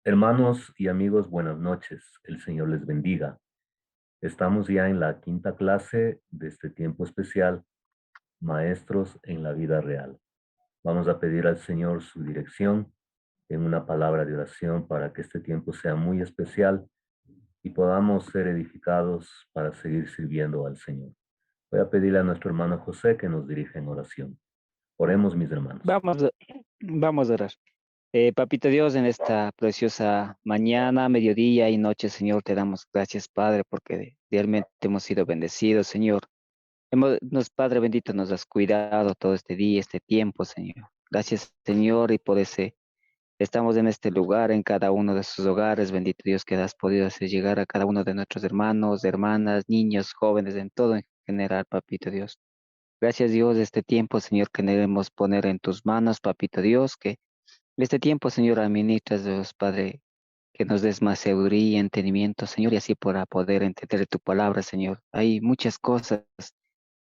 Hermanos y amigos, buenas noches. El Señor les bendiga. Estamos ya en la quinta clase de este tiempo especial, Maestros en la Vida Real. Vamos a pedir al Señor su dirección en una palabra de oración para que este tiempo sea muy especial y podamos ser edificados para seguir sirviendo al Señor. Voy a pedirle a nuestro hermano José que nos dirija en oración. Oremos, mis hermanos. Vamos, vamos a orar. Papito Dios, en esta preciosa mañana, mediodía y noche, Señor, te damos gracias, Padre, porque realmente hemos sido bendecidos, Señor. Padre bendito, nos has cuidado todo este día, este tiempo, Señor. Gracias, Señor, y por ese estamos en este lugar, en cada uno de sus hogares, bendito Dios, que has podido hacer llegar a cada uno de nuestros hermanos, hermanas, niños, jóvenes, en todo en general, Papito Dios. Gracias, Dios, de este tiempo, Señor, que queremos poner en tus manos, Papito Dios, que este tiempo, Señor, administras, Dios Padre, que nos des más sabiduría y entendimiento, Señor, y así para poder entender tu palabra, Señor. Hay muchas cosas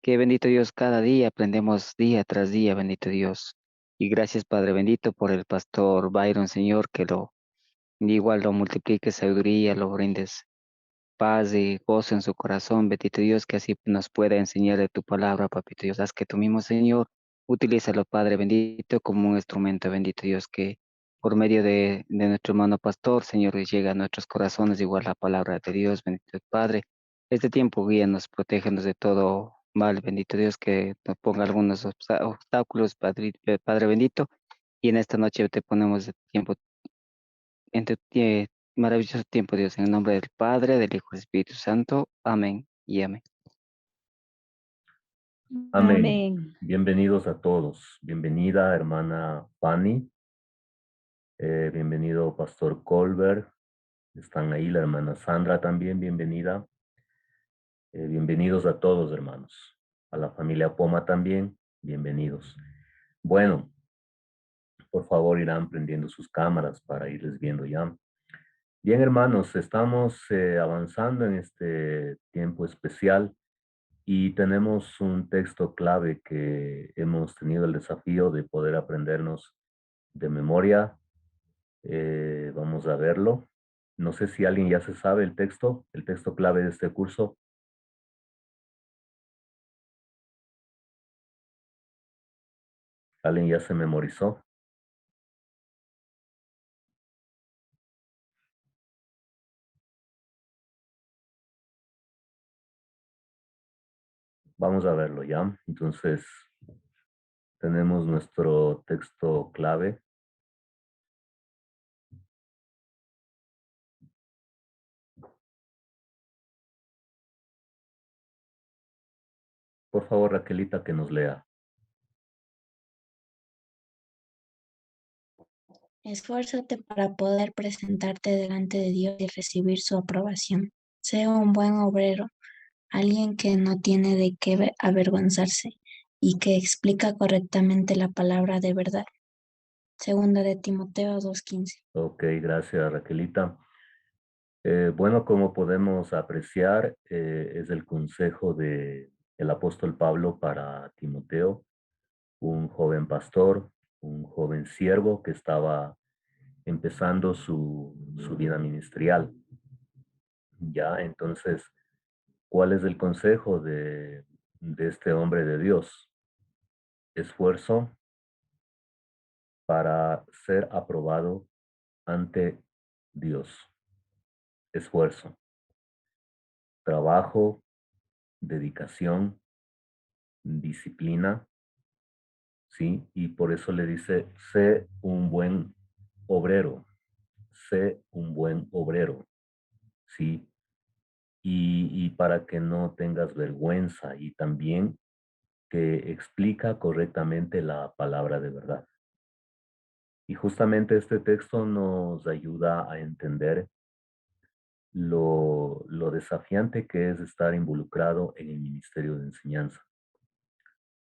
que, bendito Dios, cada día aprendemos día tras día, bendito Dios. Y gracias, Padre bendito, por el pastor Byron, Señor, que igual lo multiplique sabiduría, lo brindes paz y gozo en su corazón, bendito Dios, que así nos pueda enseñar de tu palabra, papito Dios. Haz que tú mismo, Señor, utilízalo, Padre bendito, como un instrumento, bendito Dios, que por medio de nuestro hermano pastor, Señor, llega a nuestros corazones igual la palabra de Dios, bendito Padre. Este tiempo guíanos, protégenos de todo mal, bendito Dios, que nos ponga algunos obstáculos, Padre bendito, y en esta noche te ponemos de tiempo en tu maravilloso tiempo, Dios, en el nombre del Padre, del Hijo y del Espíritu Santo. Amén y amén. Amén. Amén. Bienvenidos a todos. Bienvenida, hermana Fanny. Bienvenido, Pastor Colbert. Están ahí la hermana Sandra también, bienvenida. Bienvenidos a todos, hermanos. A la familia Poma también, bienvenidos. Bueno, por favor irán prendiendo sus cámaras para irles viendo ya. Bien, hermanos, estamos avanzando en este tiempo especial y tenemos un texto clave que hemos tenido el desafío de poder aprendernos de memoria. Vamos a verlo. No sé si alguien ya se sabe el texto clave de este curso. ¿Alguien ya se memorizó? Vamos a verlo ya. Entonces, tenemos nuestro texto clave. Por favor, Raquelita, que nos lea. Esfuérzate para poder presentarte delante de Dios y recibir su aprobación. Sé un buen obrero, alguien que no tiene de qué avergonzarse y que explica correctamente la palabra de verdad. Segunda de Timoteo 2:15. Ok, gracias, Raquelita. Bueno, como podemos apreciar, es el consejo de el apóstol Pablo para Timoteo, un joven pastor, un joven siervo que estaba empezando su vida ministerial. Ya, entonces, ¿cuál es el consejo de este hombre de Dios? Esfuerzo para ser aprobado ante Dios. Esfuerzo, trabajo, dedicación, disciplina, ¿sí? Y por eso le dice, sé un buen obrero, sé un buen obrero, ¿sí? Y para que no tengas vergüenza y también que explica correctamente la palabra de verdad. Y justamente este texto nos ayuda a entender lo desafiante que es estar involucrado en el ministerio de enseñanza.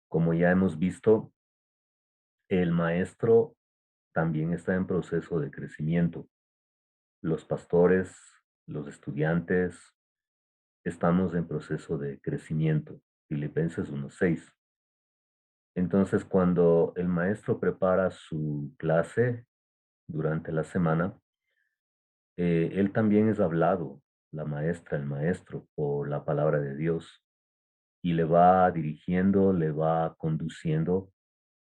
Como ya hemos visto, el maestro también está en proceso de crecimiento. Los pastores, los estudiantes, estamos en proceso de crecimiento. Filipenses 1:6. Entonces, cuando el maestro prepara su clase durante la semana, Él también es hablado, la maestra, el maestro, por la palabra de Dios y le va dirigiendo, le va conduciendo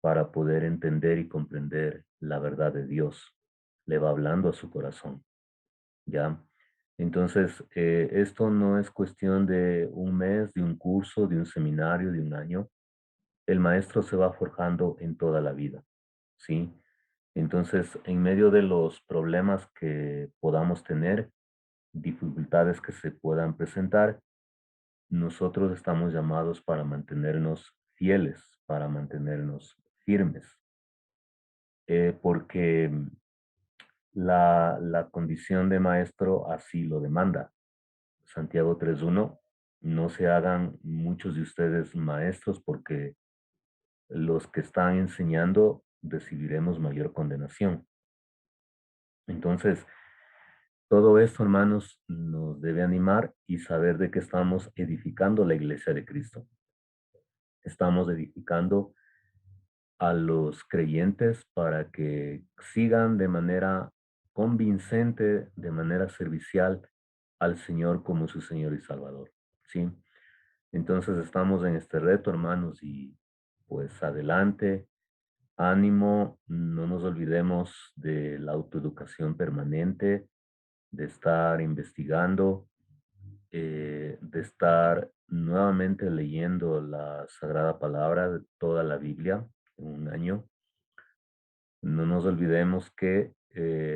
para poder entender y comprender la verdad de Dios. Le va hablando a su corazón, ¿ya? Entonces, esto no es cuestión de un mes, de un curso, de un seminario, de un año. El maestro se va forjando en toda la vida, ¿sí? Entonces, en medio de los problemas que podamos tener, dificultades que se puedan presentar, nosotros estamos llamados para mantenernos fieles, para mantenernos firmes, porque la condición de maestro así lo demanda. Santiago 3:1, no se hagan muchos de ustedes maestros porque los que están enseñando recibiremos mayor condenación. Entonces, todo esto, hermanos, nos debe animar y saber de que estamos edificando la iglesia de Cristo. Estamos edificando a los creyentes para que sigan de manera convincente, de manera servicial al Señor como su Señor y Salvador. ¿Sí? Entonces estamos en este reto, hermanos, y pues adelante, ánimo, no nos olvidemos de la autoeducación permanente, de estar investigando, de estar nuevamente leyendo la Sagrada Palabra de toda la Biblia en un año. No nos olvidemos que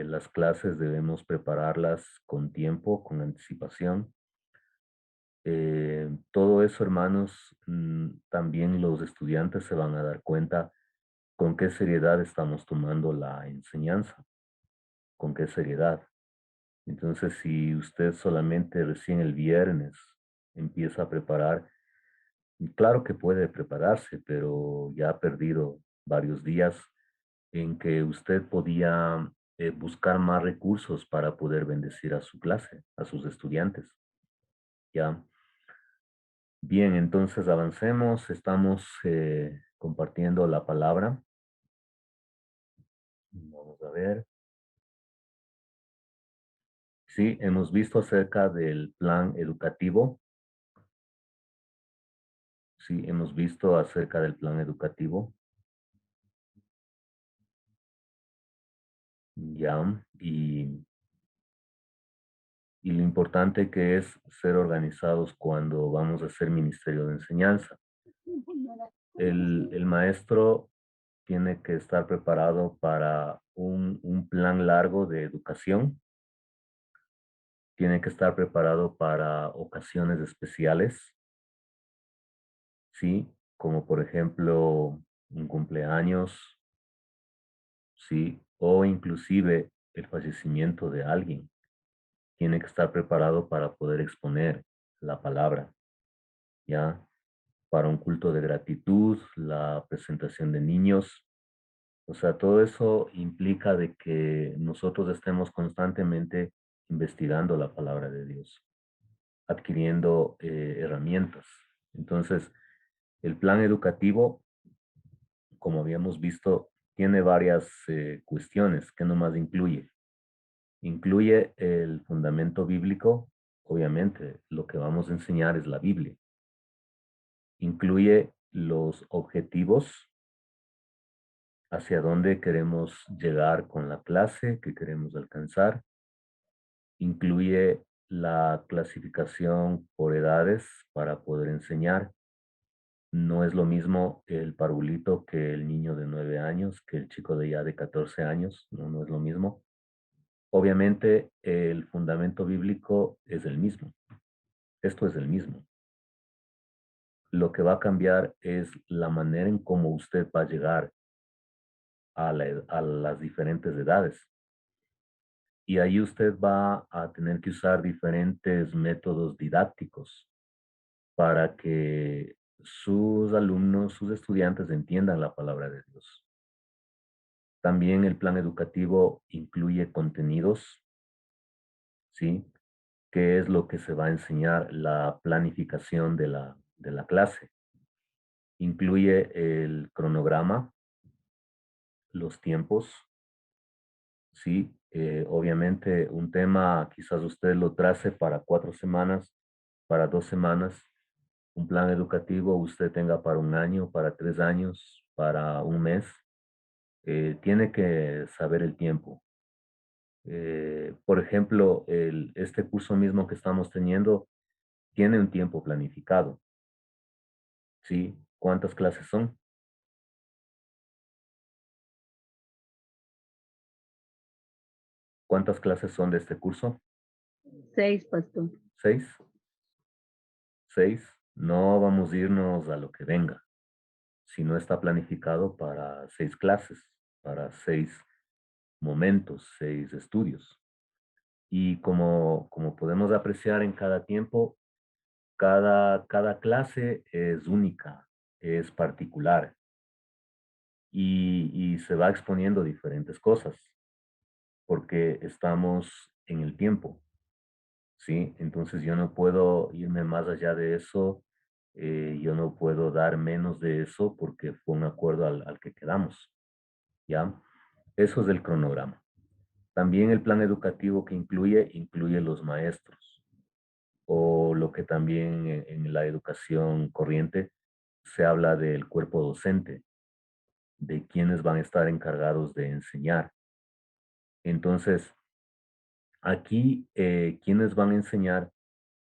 las clases debemos prepararlas con tiempo, con anticipación. Todo eso, hermanos, también los estudiantes se van a dar cuenta con qué seriedad estamos tomando la enseñanza, con qué seriedad. Entonces, si usted solamente recién el viernes empieza a preparar, claro que puede prepararse, pero ya ha perdido varios días en que usted podía buscar más recursos para poder bendecir a su clase, a sus estudiantes. ¿Ya? Bien, entonces avancemos, estamos compartiendo la palabra. Vamos a ver. Sí, hemos visto acerca del plan educativo. Sí, hemos visto acerca del plan educativo. Ya, y lo importante que es ser organizados cuando vamos a hacer ministerio de enseñanza. El maestro tiene que estar preparado para un plan largo de educación, tiene que estar preparado para ocasiones especiales, ¿sí? Como por ejemplo un cumpleaños, ¿sí? O inclusive el fallecimiento de alguien. Tiene que estar preparado para poder exponer la palabra, ¿ya? Para un culto de gratitud, la presentación de niños. O sea, todo eso implica de que nosotros estemos constantemente investigando la palabra de Dios, adquiriendo herramientas. Entonces, el plan educativo, como habíamos visto, tiene varias cuestiones que nomás incluye. Incluye el fundamento bíblico, obviamente, lo que vamos a enseñar es la Biblia. Incluye los objetivos, hacia dónde queremos llegar con la clase, que queremos alcanzar. Incluye la clasificación por edades para poder enseñar. No es lo mismo el parvulito que el niño de 9 años, que el chico de ya de 14 años, no es lo mismo. Obviamente el fundamento bíblico es el mismo. Esto es el mismo. Lo que va a cambiar es la manera en cómo usted va a llegar a las diferentes edades. Y ahí usted va a tener que usar diferentes métodos didácticos para que sus alumnos, sus estudiantes entiendan la palabra de Dios. También el plan educativo incluye contenidos, ¿sí? ¿Qué es lo que se va a enseñar? La planificación de la clase. Incluye el cronograma, los tiempos, Sí, obviamente un tema quizás usted lo trace para 4 semanas, para 2 semanas, un plan educativo usted tenga para un año, para 3 años, para un mes. Tiene que saber el tiempo. Por ejemplo, este curso mismo que estamos teniendo tiene un tiempo planificado, ¿sí? ¿Cuántas clases son? ¿Cuántas clases son de este curso? 6, pastor. ¿6? ¿6? No vamos a irnos a lo que venga, si no está planificado para 6 clases, para 6 momentos, 6 estudios. Y como podemos apreciar en cada tiempo, cada clase es única, es particular y se va exponiendo diferentes cosas porque estamos en el tiempo, ¿sí? Entonces yo no puedo irme más allá de eso, yo no puedo dar menos de eso porque fue un acuerdo al que quedamos, ¿ya? Eso es el cronograma. También el plan educativo que incluye los maestros, o lo que también en la educación corriente se habla del cuerpo docente, de quienes van a estar encargados de enseñar. Entonces, aquí, ¿quiénes van a enseñar?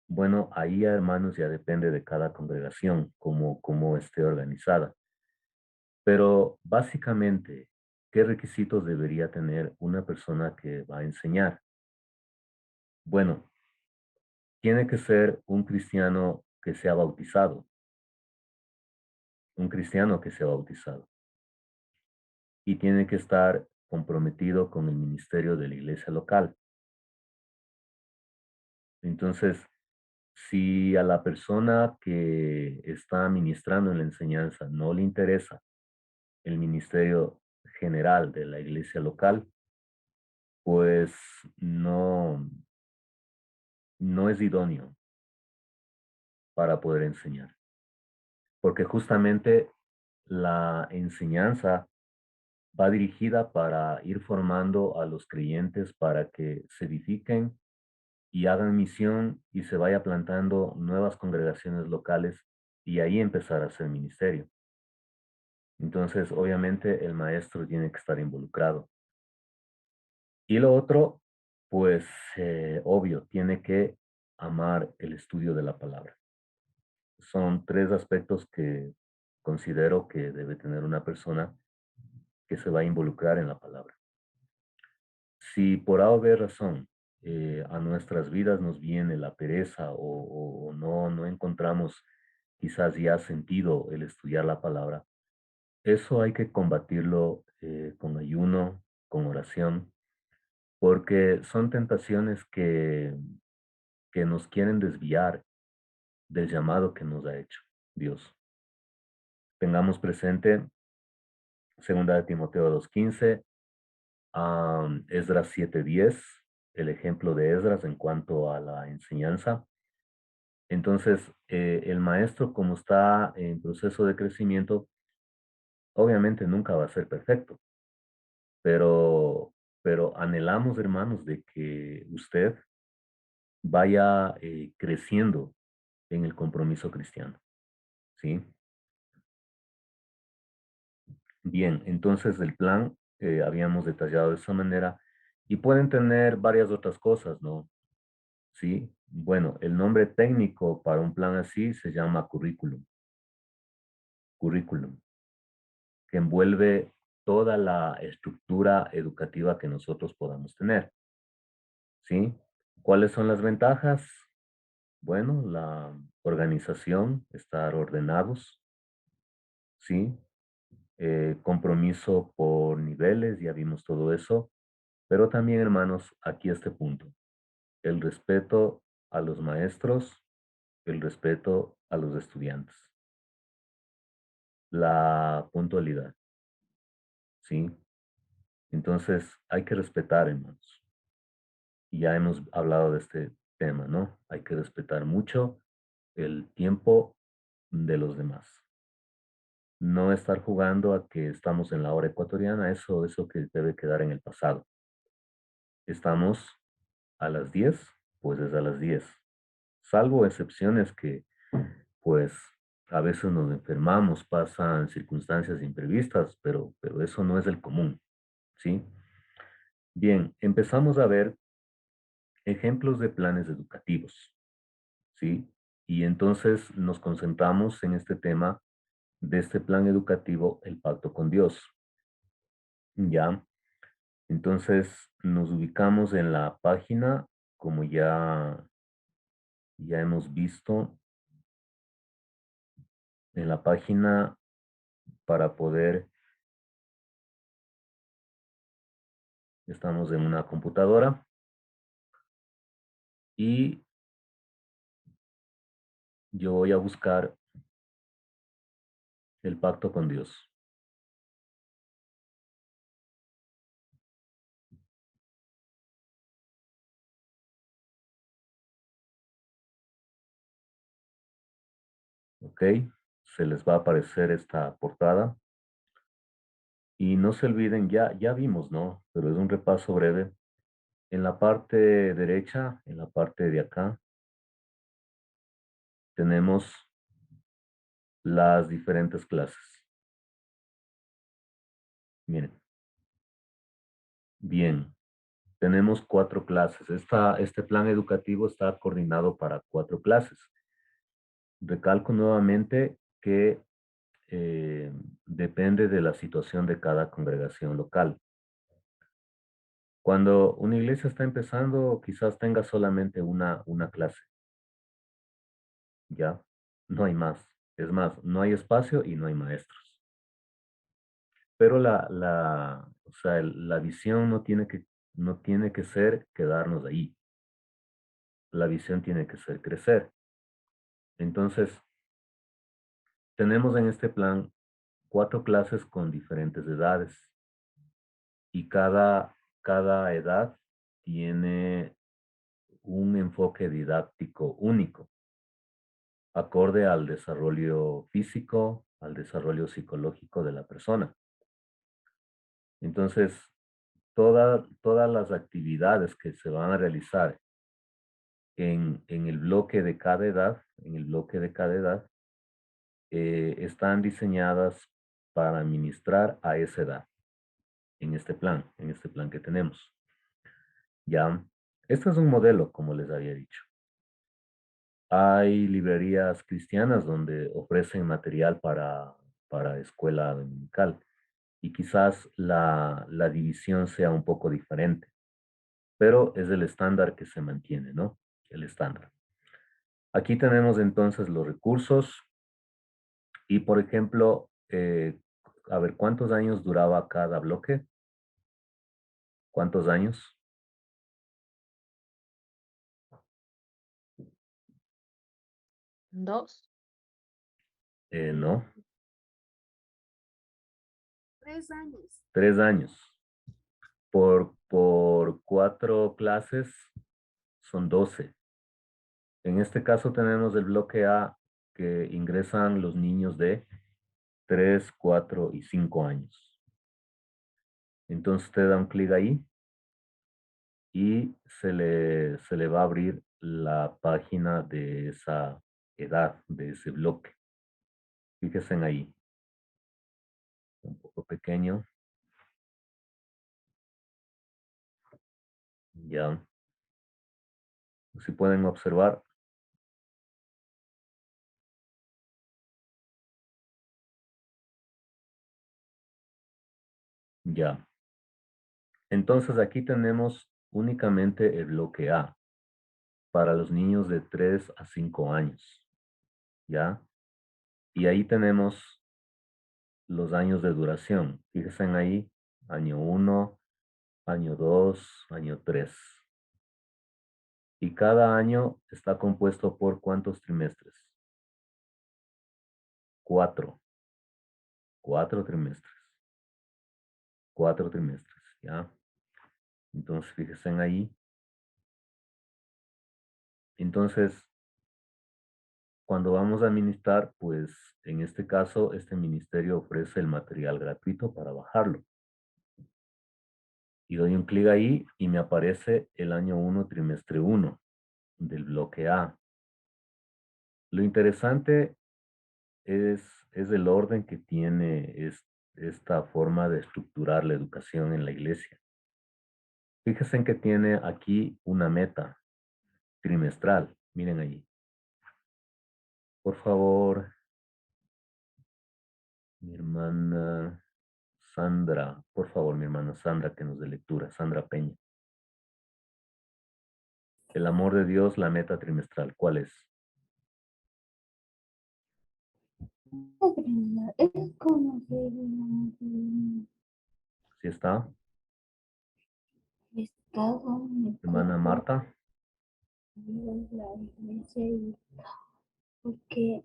Bueno, ahí, hermanos, ya depende de cada congregación, cómo esté organizada. Pero básicamente, ¿qué requisitos debería tener una persona que va a enseñar? Bueno, tiene que ser un cristiano que sea bautizado, un cristiano que sea bautizado. Y tiene que estar comprometido con el ministerio de la iglesia local. Entonces, si a la persona que está ministrando en la enseñanza no le interesa el ministerio general de la iglesia local, pues no es idóneo para poder enseñar. Porque justamente la enseñanza va dirigida para ir formando a los creyentes para que se edifiquen y hagan misión y se vaya plantando nuevas congregaciones locales y ahí empezar a hacer ministerio. Entonces, obviamente, el maestro tiene que estar involucrado. Y lo otro, pues, obvio, tiene que amar el estudio de la palabra. Son 3 aspectos que considero que debe tener una persona que se va a involucrar en la palabra. Si por A o B razón a nuestras vidas nos viene la pereza o no encontramos quizás ya sentido el estudiar la palabra, eso hay que combatirlo con ayuno, con oración, porque son tentaciones que nos quieren desviar del llamado que nos ha hecho Dios. Tengamos presente 2 de Timoteo 2:15, Esdras 7:10, el ejemplo de Esdras en cuanto a la enseñanza. Entonces, el maestro, como está en proceso de crecimiento, obviamente nunca va a ser perfecto, pero, pero anhelamos, hermanos, de que usted vaya creciendo en el compromiso cristiano, ¿sí? Bien, entonces el plan habíamos detallado de esa manera y pueden tener varias otras cosas, ¿no? Sí, bueno, el nombre técnico para un plan así se llama currículum. Currículum, que envuelve toda la estructura educativa que nosotros podamos tener. ¿Sí? ¿Cuáles son las ventajas? Bueno, la organización, estar ordenados, ¿sí? Compromiso por niveles, ya vimos todo eso. Pero también, hermanos, aquí este punto. El respeto a los maestros, el respeto a los estudiantes. La puntualidad, ¿sí? Entonces, hay que respetar, hermanos. Y ya hemos hablado de este tema, ¿no? Hay que respetar mucho el tiempo de los demás. No estar jugando a que estamos en la hora ecuatoriana, eso que debe quedar en el pasado. estamos a las 10, pues es a las 10. Salvo excepciones que, pues, a veces nos enfermamos, pasan circunstancias imprevistas, pero eso no es el común, ¿sí? Bien, empezamos a ver ejemplos de planes educativos, ¿sí? Y entonces nos concentramos en este tema de este plan educativo, el pacto con Dios, ¿ya? Entonces nos ubicamos en la página, como ya hemos visto, en la página para poder, estamos en una computadora y yo voy a buscar el pacto con Dios. ¿Ok? Se les va a aparecer esta portada. Y no se olviden, ya vimos, ¿no? Pero es un repaso breve. En la parte derecha, en la parte de acá, tenemos las diferentes clases. Miren. Bien, tenemos 4 clases. Este plan educativo está coordinado para 4 clases. Recalco nuevamente que depende de la situación de cada congregación local. Cuando una iglesia está empezando, quizás tenga solamente una clase, ¿ya? No hay más. Es más, no hay espacio y no hay maestros. Pero o sea, la visión no tiene que ser quedarnos ahí. La visión tiene que ser crecer. Entonces, tenemos en este plan 4 clases con diferentes edades y cada edad tiene un enfoque didáctico único, acorde al desarrollo físico, al desarrollo psicológico de la persona. Entonces, todas las actividades que se van a realizar en el bloque de cada edad, están diseñadas para ministrar a esa edad, en este plan que tenemos. Ya, este es un modelo, como les había dicho. Hay librerías cristianas donde ofrecen material para escuela dominical y quizás la división sea un poco diferente, pero es el estándar que se mantiene, ¿no? El estándar. Aquí tenemos entonces los recursos y, por ejemplo, a ver, ¿cuántos años duraba cada bloque? ¿Cuántos años? 2. No, 3 años. 3 años. Por 4 clases son 12. En este caso tenemos el bloque A que ingresan los niños de 3, 4 y 5 años. Entonces usted da un clic ahí y se le va a abrir la página de esa edad, de ese bloque. Fíjense en ahí, un poco pequeño. Ya, si pueden observar, ya. Entonces aquí tenemos únicamente el bloque A para los niños de 3 a 5 años, ¿ya? Y ahí tenemos los años de duración. Fíjense en ahí, año 1, año 2, año 3. Y cada año está compuesto por ¿cuántos trimestres? 4. 4 trimestres. 4 trimestres, ¿ya? Entonces, fíjense en ahí. Entonces, cuando vamos a administrar, pues en este caso, este ministerio ofrece el material gratuito para bajarlo. Y doy un clic ahí y me aparece el año 1, trimestre 1 del bloque A. Lo interesante es el orden que tiene esta forma de estructurar la educación en la iglesia. Fíjense en que tiene aquí una meta trimestral. Miren ahí. Por favor, mi hermana Sandra, por favor, mi hermana Sandra, que nos dé lectura, Sandra Peña. El amor de Dios, la meta trimestral, ¿cuál es? Es conocer el amor de ¿Sí está? Estado en el Hermana cuerpo Marta, de la iglesia y porque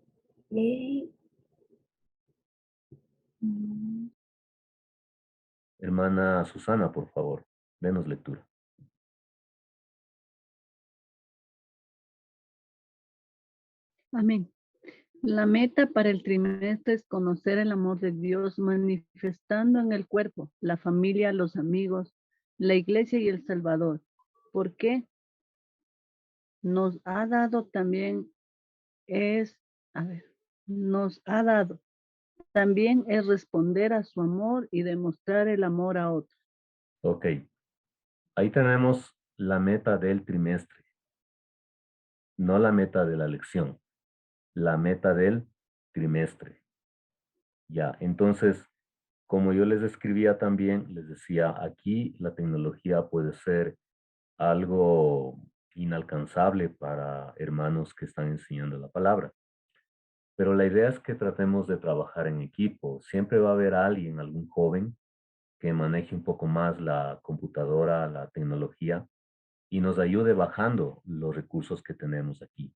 le mm, hermana Susana, por favor, denos lectura. Amén. La meta para el trimestre es conocer el amor de Dios manifestando en el cuerpo, la familia, los amigos, la iglesia y el Salvador. ¿Por qué? Nos ha dado también es, a ver, nos ha dado también es responder a su amor y demostrar el amor a otros. Ok, ahí tenemos la meta del trimestre, no la meta de la lección, la meta del trimestre. Ya, entonces, como yo les escribía también, les decía, aquí la tecnología puede ser algo inalcanzable para hermanos que están enseñando la palabra. Pero la idea es que tratemos de trabajar en equipo. Siempre va a haber alguien, algún joven, que maneje un poco más la computadora, la tecnología, y nos ayude bajando los recursos que tenemos aquí.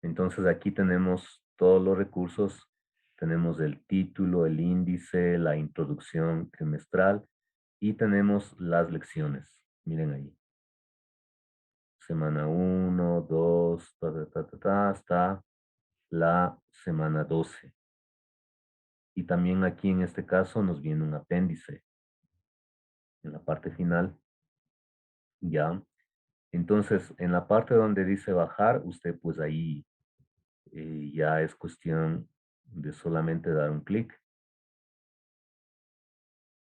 Entonces aquí tenemos todos los recursos, tenemos el título, el índice, la introducción trimestral y tenemos las lecciones. Miren ahí. Semana 1, 2, hasta la semana 12. Y también aquí en este caso nos viene un apéndice en la parte final. Ya. Entonces, en la parte donde dice bajar, usted pues ahí ya es cuestión de solamente dar un clic,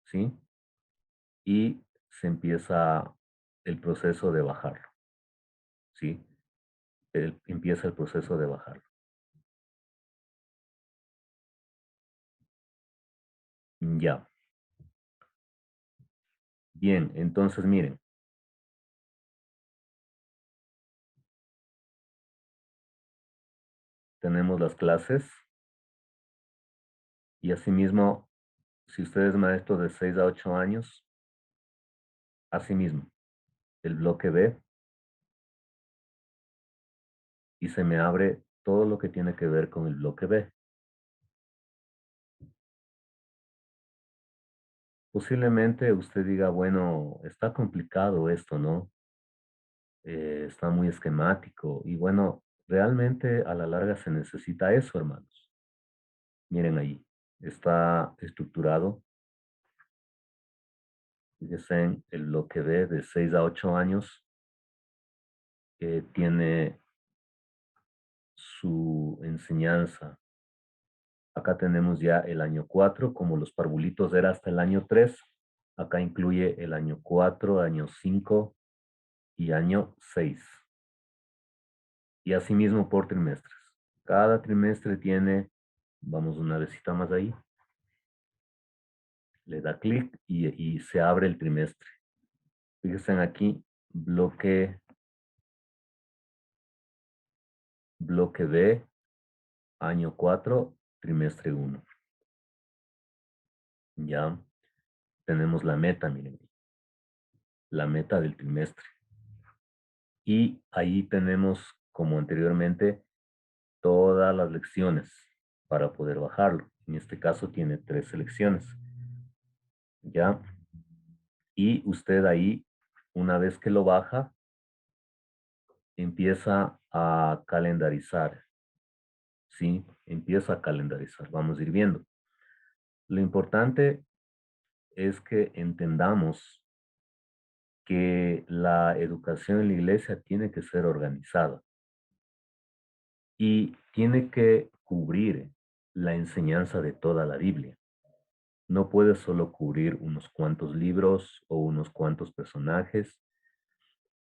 ¿sí? Y se empieza el proceso de bajarlo, ¿sí? Empieza el proceso de bajarlo. Ya. Bien, entonces miren. Tenemos las clases y asimismo, si usted es maestro de 6 a 8 años, asimismo, el bloque B y se me abre todo lo que tiene que ver con el bloque B. Posiblemente usted diga, bueno, está complicado esto, ¿no? Está muy esquemático y bueno, realmente a la larga se necesita eso, hermanos. Miren ahí, está estructurado. Fíjense en el bloque B de 6 a 8 años, que tiene su enseñanza. Acá tenemos ya el año 4, como los parvulitos era hasta el año 3. Acá incluye el año 4, año 5 y año 6. Y asimismo por trimestres. Cada trimestre tiene, vamos una visita más ahí, le da clic y se abre el trimestre. Fíjense aquí, bloque B, año 4, trimestre 1. Ya tenemos la meta, miren, la meta del trimestre. Y ahí tenemos, como anteriormente, todas las lecciones para poder bajarlo. En este caso tiene 3 selecciones. ¿Ya? Y usted ahí, una vez que lo baja, empieza a calendarizar. ¿Sí? Empieza a calendarizar. Vamos a ir viendo. Lo importante es que entendamos que la educación en la iglesia tiene que ser organizada y tiene que cubrir la enseñanza de toda la Biblia. No puede solo cubrir unos cuantos libros o unos cuantos personajes,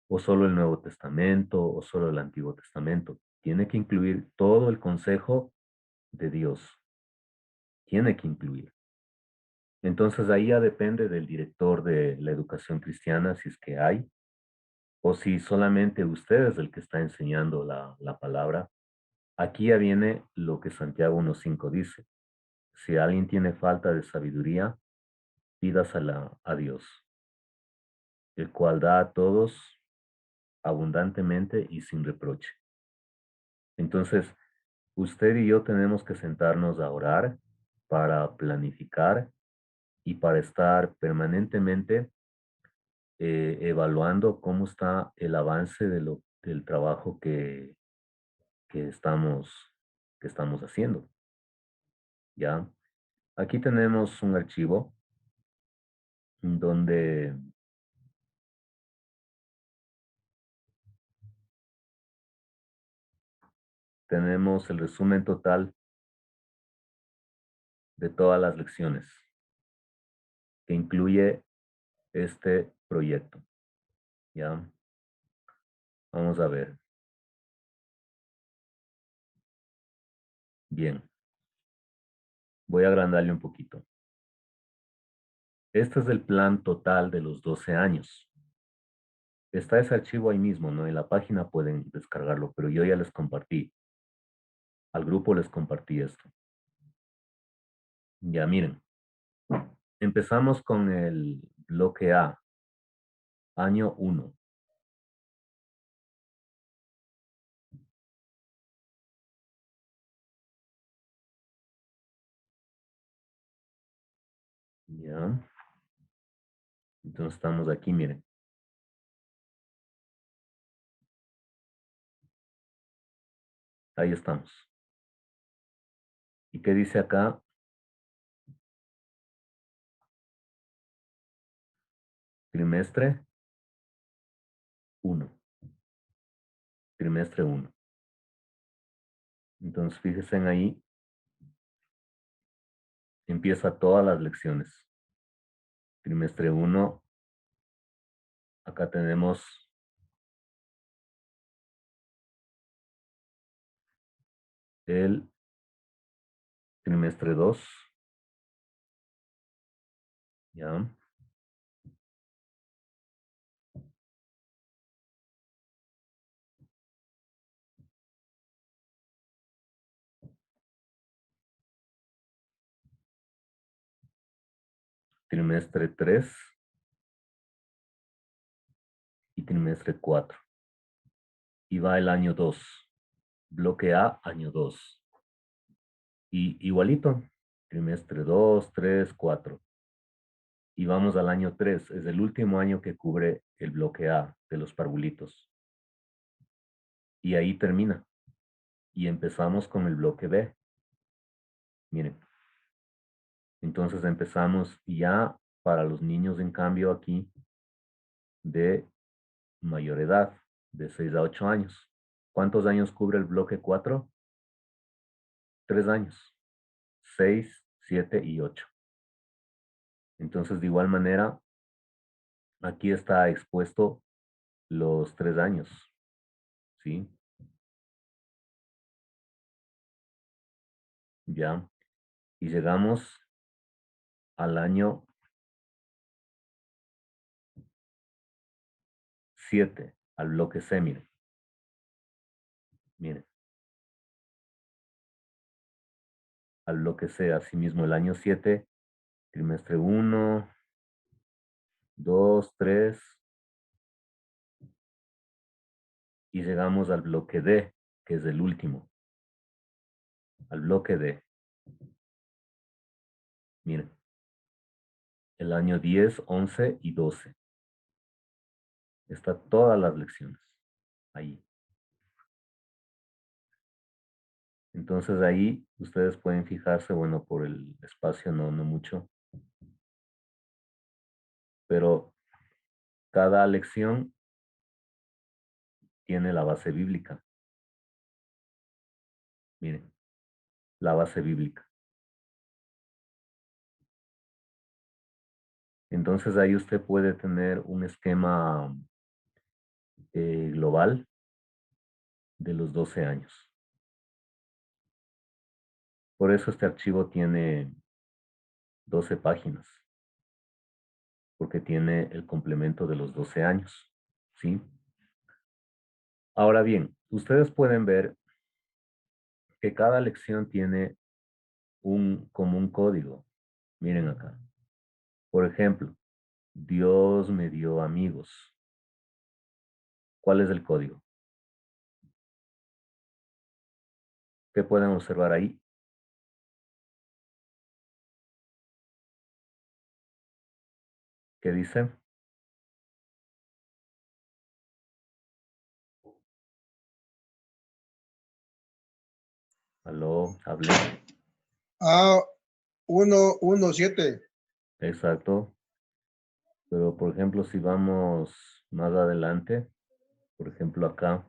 o solo el Nuevo Testamento, o solo el Antiguo Testamento. Tiene que incluir todo el consejo de Dios. Tiene que incluir. Entonces ahí ya depende del director de la educación cristiana, si es que hay, o si solamente usted es el que está enseñando la palabra. Aquí ya viene lo que Santiago 1.5 dice. Si alguien tiene falta de sabiduría, pídasela a Dios, el cual da a todos abundantemente y sin reproche. Entonces, usted y yo tenemos que sentarnos a orar para planificar y para estar permanentemente evaluando cómo está el avance del trabajo que estamos, que estamos haciendo. ¿Ya? Aquí tenemos un archivo donde tenemos el resumen total de todas las lecciones que incluye este proyecto. ¿Ya? Vamos a ver. Bien. Voy a agrandarle un poquito. Este es el plan total de los 12 años. Está ese archivo ahí mismo, ¿no? En la página pueden descargarlo, pero yo ya les compartí. Al grupo les compartí esto. Ya miren. Empezamos con el bloque A, año 1. Ya. Entonces estamos aquí, miren. Ahí estamos. ¿Y qué dice acá? Trimestre 1. Trimestre 1. Entonces fíjense en ahí. Empieza todas las lecciones. Trimestre 1. Acá tenemos el trimestre 2. Ya. Trimestre 3 y trimestre 4. Y va el año 2. Bloque A, año 2. Y igualito, trimestre 2, 3, 4. Y vamos al año 3. Es el último año que cubre el bloque A de los parvulitos. Y ahí termina. Y empezamos con el bloque B. Miren. Entonces empezamos ya para los niños, en cambio, aquí de mayor edad, de 6 a 8 años. ¿Cuántos años cubre el bloque 4? 3 años. 6, 7 y 8. Entonces, de igual manera, aquí está expuesto los 3 años. ¿Sí? Ya. Y llegamos al año 7, al bloque C, miren. Miren. Al bloque C, asimismo el año 7, trimestre 1, 2, 3. Y llegamos al bloque D, que es el último. Al bloque D. Miren. El año 10, 11 y 12. Está todas las lecciones ahí. Entonces ahí ustedes pueden fijarse, bueno, por el espacio no mucho. Pero Cada lección tiene la base bíblica. Miren, la base bíblica. Entonces ahí usted puede tener un esquema global de los 12 años. Por eso este archivo tiene 12 páginas, porque tiene el complemento de los 12 años, ¿sí? Ahora bien, ustedes pueden ver que cada lección tiene como un código. Miren acá. Por ejemplo, Dios me dio amigos. ¿Cuál es el código? ¿Qué pueden observar ahí? ¿Qué dice? Aló, hablen. 117. Exacto. Pero, por ejemplo, si vamos más adelante, por ejemplo, acá.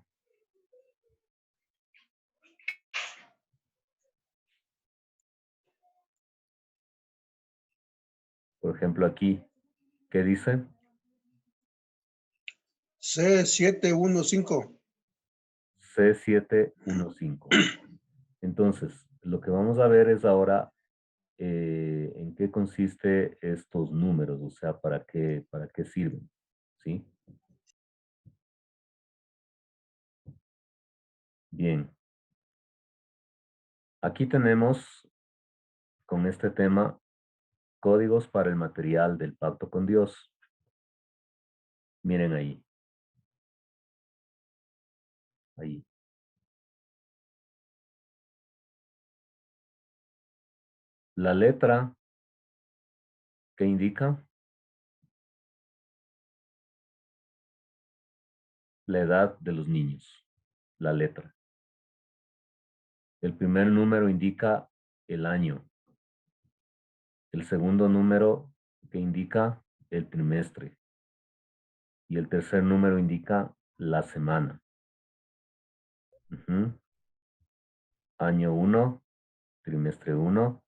Por ejemplo, aquí. ¿Qué dice? C715. C715. Entonces, lo que vamos a ver es ahora en qué consiste estos números, o sea, para qué sirven, ¿sí? Bien. Aquí tenemos con este tema códigos para el material del pacto con Dios. Miren ahí. Ahí. La letra que indica la edad de los niños. La letra. El primer número indica el año. El segundo número que indica el trimestre. Y el tercer número indica la semana. Año 1, trimestre 1,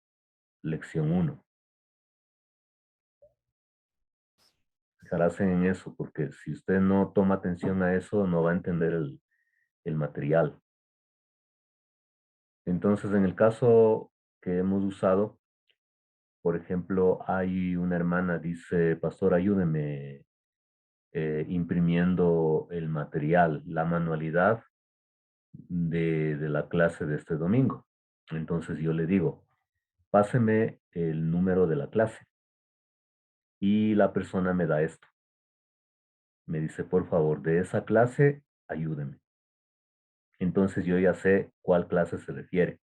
lección 1. Fijarse en eso, porque si usted no toma atención a eso, no va a entender el material. Entonces, en el caso que hemos usado, por ejemplo, hay una hermana, dice, pastor, ayúdeme imprimiendo el material, la manualidad de la clase de este domingo. Entonces yo le digo, páseme el número de la clase. Y la persona me da esto. Me dice, por favor, de esa clase, ayúdeme. Entonces yo ya sé cuál clase se refiere.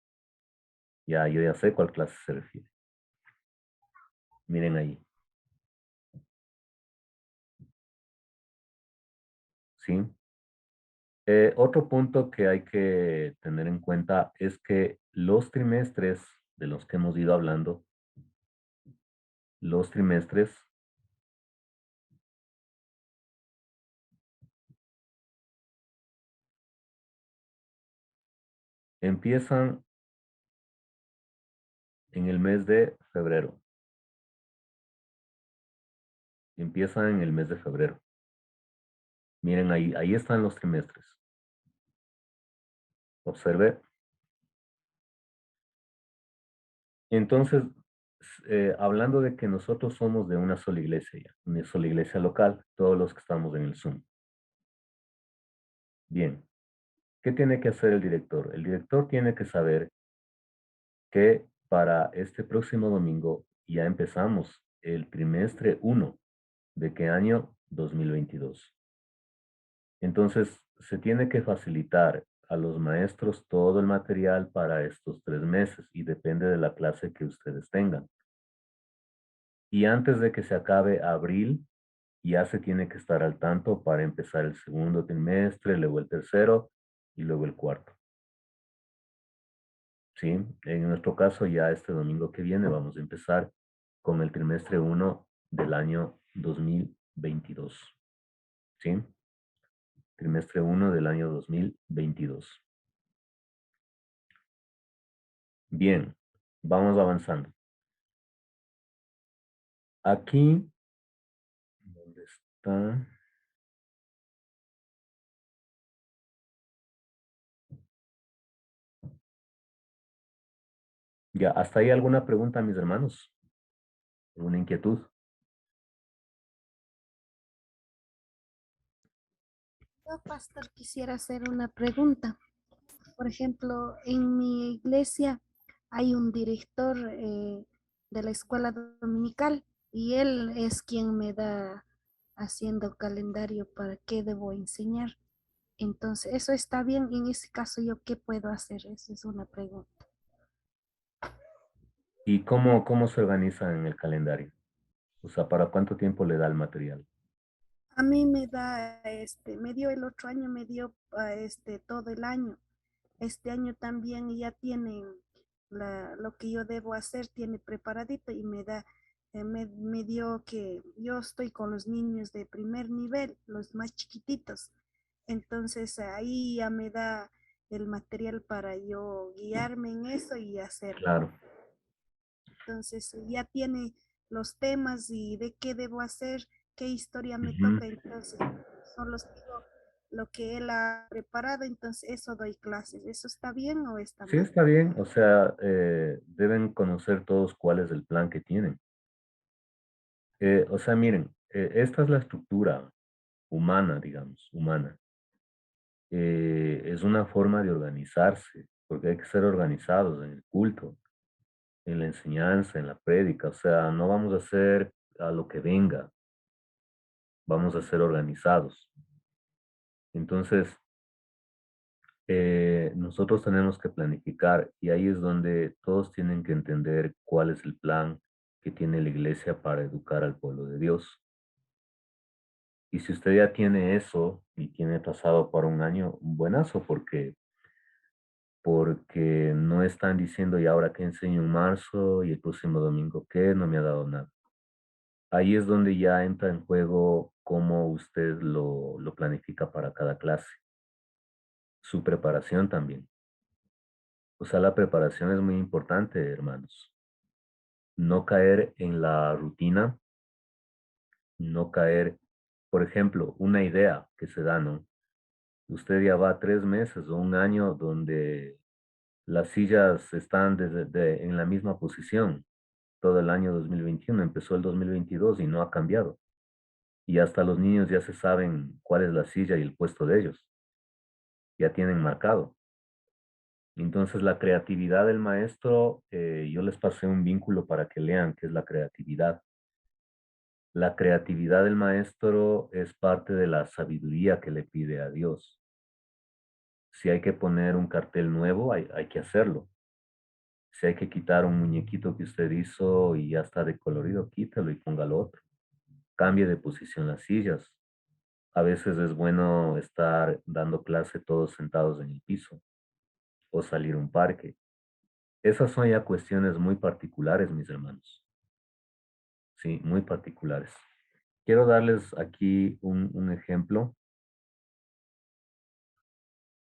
Yo ya sé cuál clase se refiere. Miren ahí. ¿Sí? Otro punto que hay que tener en cuenta es que los trimestres de los que hemos ido hablando, los trimestres empiezan en el mes de febrero. Empiezan en el mes de febrero. Miren ahí están los trimestres. Observe. Entonces, hablando de que nosotros somos de una sola iglesia ya, una sola iglesia local, todos los que estamos en el Zoom. Bien, ¿qué tiene que hacer el director? El director tiene que saber que para este próximo domingo ya empezamos el trimestre 1. ¿De qué año? 2022. Entonces, se tiene que facilitar a los maestros todo el material para estos 3 meses y depende de la clase que ustedes tengan. Y antes de que se acabe abril, ya se tiene que estar al tanto para empezar el segundo trimestre, luego el tercero y luego el cuarto. ¿Sí? En nuestro caso, ya este domingo que viene vamos a empezar con el trimestre 1 del año 2022. ¿sí? Trimestre 1 del año 2022. Bien, vamos avanzando. Aquí, ¿dónde está? Ya, ¿hasta ahí alguna pregunta, mis hermanos? ¿Alguna inquietud? Yo, pastor, quisiera hacer una pregunta. Por ejemplo, en mi iglesia hay un director de la escuela dominical y él es quien me da haciendo calendario para qué debo enseñar. Entonces, ¿eso está bien? En ese caso, ¿yo qué puedo hacer? Esa es una pregunta. ¿Y cómo se organiza en el calendario? O sea, ¿para cuánto tiempo le da el material? A mí me da, me dio el otro año, me dio todo el año. Este año también ya tienen lo que yo debo hacer, tiene preparadito y me da, me dio que yo estoy con los niños de primer nivel, los más chiquititos. Entonces ahí ya me da el material para yo guiarme en eso y hacerlo. Claro. Entonces ya tiene los temas y de qué debo hacer, qué historia me Ujú. toca. Entonces solo sigo lo que él ha preparado, entonces eso doy clases. ¿Eso está bien o está Sí, mal? está bien. O sea, deben conocer todos cuál es el plan que tienen. O sea, miren, esta es la estructura humana, digamos, humana. Es una forma de organizarse, porque hay que ser organizados en el culto, en la enseñanza, en la prédica. O sea, no vamos a hacer a lo que venga, vamos a ser organizados. Entonces, nosotros tenemos que planificar y ahí es donde todos tienen que entender cuál es el plan que tiene la iglesia para educar al pueblo de Dios. Y si usted ya tiene eso y tiene trazado para un año, un buenazo, porque no están diciendo, y ahora que enseño en marzo y el próximo domingo qué, no me ha dado nada. Ahí es donde ya entra en juego cómo usted lo planifica para cada clase. Su preparación también. O sea, la preparación es muy importante, hermanos. No caer en la rutina, no caer, por ejemplo, una idea que se da, ¿no? Usted ya va 3 meses o un año donde las sillas están en la misma posición todo el año 2021, empezó el 2022 y no ha cambiado. Y hasta los niños ya se saben cuál es la silla y el puesto de ellos, ya tienen marcado. Entonces la creatividad del maestro, yo les pasé un vínculo para que lean qué es la creatividad. La creatividad del maestro es parte de la sabiduría que le pide a Dios. Si hay que poner un cartel nuevo, hay que hacerlo. Si hay que quitar un muñequito que usted hizo y ya está decolorido, quítalo y póngalo otro. Cambie de posición las sillas. A veces es bueno estar dando clase todos sentados en el piso o salir a un parque. Esas son ya cuestiones muy particulares, mis hermanos. Sí, muy particulares. Quiero darles aquí un ejemplo.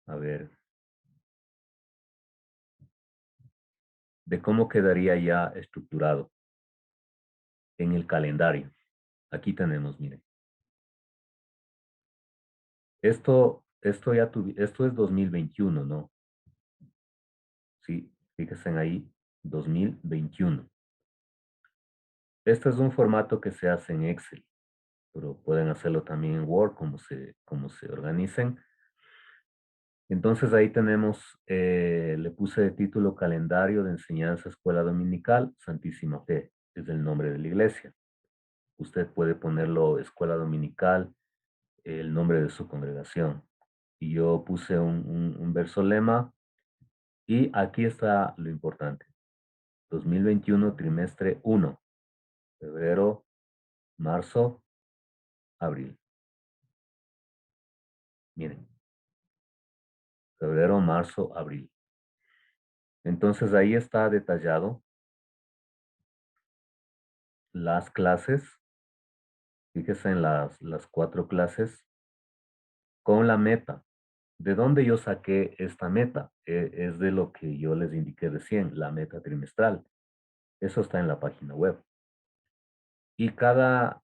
A ver, de cómo quedaría ya estructurado en el calendario. Aquí tenemos, miren. Esto es 2021, ¿no? Sí, fíjense ahí, 2021. Este es un formato que se hace en Excel, pero pueden hacerlo también en Word, como se organicen. Entonces ahí tenemos, le puse de título Calendario de Enseñanza Escuela Dominical Santísima Fe, es el nombre de la iglesia. Usted puede ponerlo Escuela Dominical, el nombre de su congregación. Y yo puse un verso lema y aquí está lo importante. 2021, trimestre 1, febrero, marzo, abril. Miren, febrero, marzo, abril. Entonces ahí está detallado las clases. Fíjese en las 4 clases con la meta. ¿De dónde yo saqué esta meta? Es de lo que yo les indiqué recién, la meta trimestral. Eso está en la página web. Y cada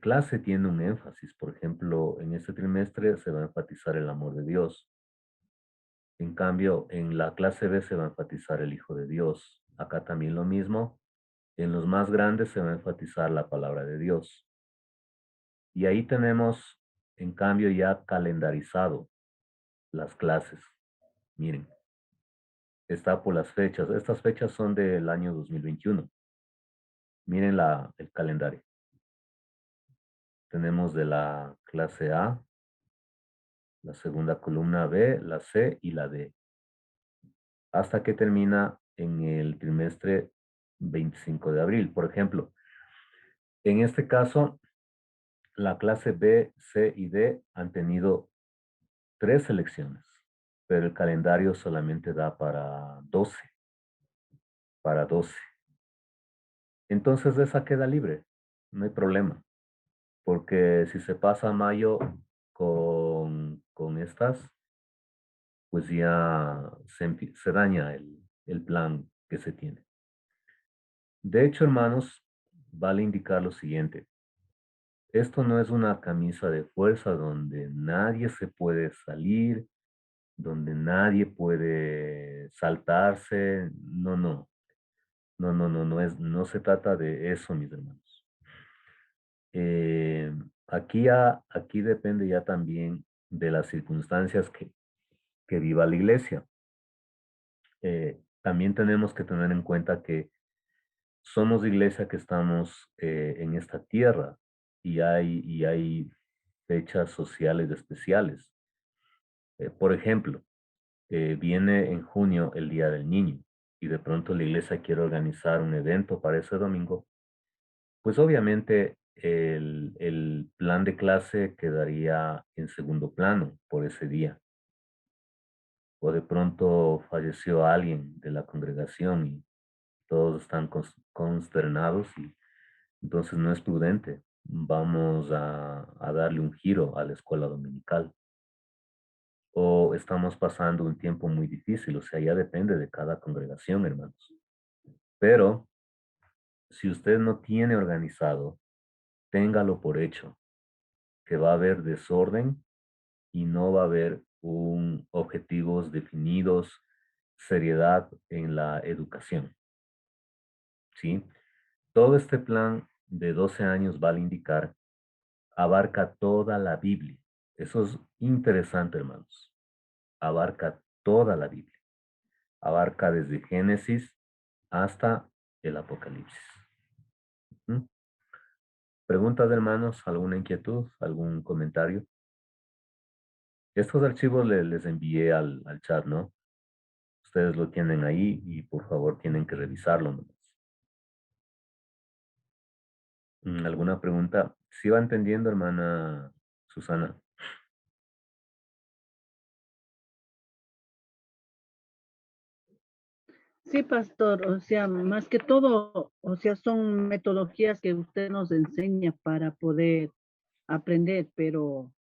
clase tiene un énfasis. Por ejemplo, en este trimestre se va a enfatizar el amor de Dios. En cambio, en la clase B se va a enfatizar el Hijo de Dios. Acá también lo mismo. En los más grandes se va a enfatizar la palabra de Dios. Y ahí tenemos, en cambio, ya calendarizado las clases. Miren, está por las fechas. Estas fechas son del año 2021. Miren el calendario. Tenemos de la clase A, la segunda columna B, la C y la D, hasta que termina en el trimestre 25 de abril. Por ejemplo, en este caso, la clase B, C y D han tenido 3 selecciones, pero el calendario solamente da para 12. Para 12. Entonces esa queda libre, no hay problema, porque si se pasa a mayo con estas, pues ya se daña el plan que se tiene. De hecho, hermanos, vale indicar lo siguiente. Esto no es una camisa de fuerza donde nadie se puede salir, donde nadie puede saltarse. No, no. No se trata de eso, mis hermanos. Aquí depende ya también de las circunstancias que viva la iglesia. También tenemos que tener en cuenta que somos iglesia que estamos en esta tierra y hay fechas sociales especiales. Por ejemplo, viene en junio el Día del Niño y de pronto la iglesia quiere organizar un evento para ese domingo, pues obviamente el plan de clase quedaría en segundo plano por ese día. O de pronto falleció alguien de la congregación y todos están consternados y entonces no es prudente. Vamos a darle un giro a la escuela dominical. O estamos pasando un tiempo muy difícil, o sea, ya depende de cada congregación, hermanos. Pero si usted no tiene organizado, téngalo por hecho, que va a haber desorden y no va a haber objetivos definidos, seriedad en la educación. ¿Sí? Todo este plan de 12 años, vale indicar, abarca toda la Biblia. Eso es interesante, hermanos. Abarca toda la Biblia. Abarca desde Génesis hasta el Apocalipsis. ¿Mm? ¿Preguntas, hermanos? ¿Alguna inquietud? ¿Algún comentario? Estos archivos les envié al chat, ¿no? Ustedes lo tienen ahí y por favor tienen que revisarlo nomás. ¿Alguna pregunta? ¿Sí va entendiendo, hermana Susana? Sí, pastor, o sea, más que todo, o sea, son metodologías que usted nos enseña para poder aprender, pero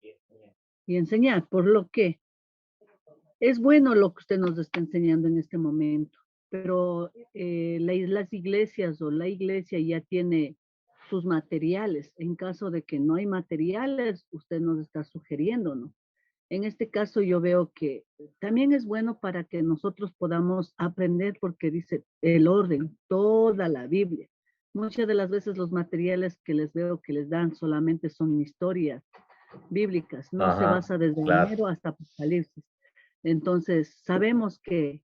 y enseñar, por lo que es bueno lo que usted nos está enseñando en este momento, pero las iglesias o la iglesia ya tiene sus materiales. En caso de que no hay materiales, usted nos está sugiriendo, ¿no? En este caso yo veo que también es bueno para que nosotros podamos aprender porque dice el orden, toda la Biblia. Muchas de las veces los materiales que les veo que les dan solamente son historias bíblicas, no se Ajá, basa desde claro. enero hasta Apocalipsis. Entonces, sabemos que,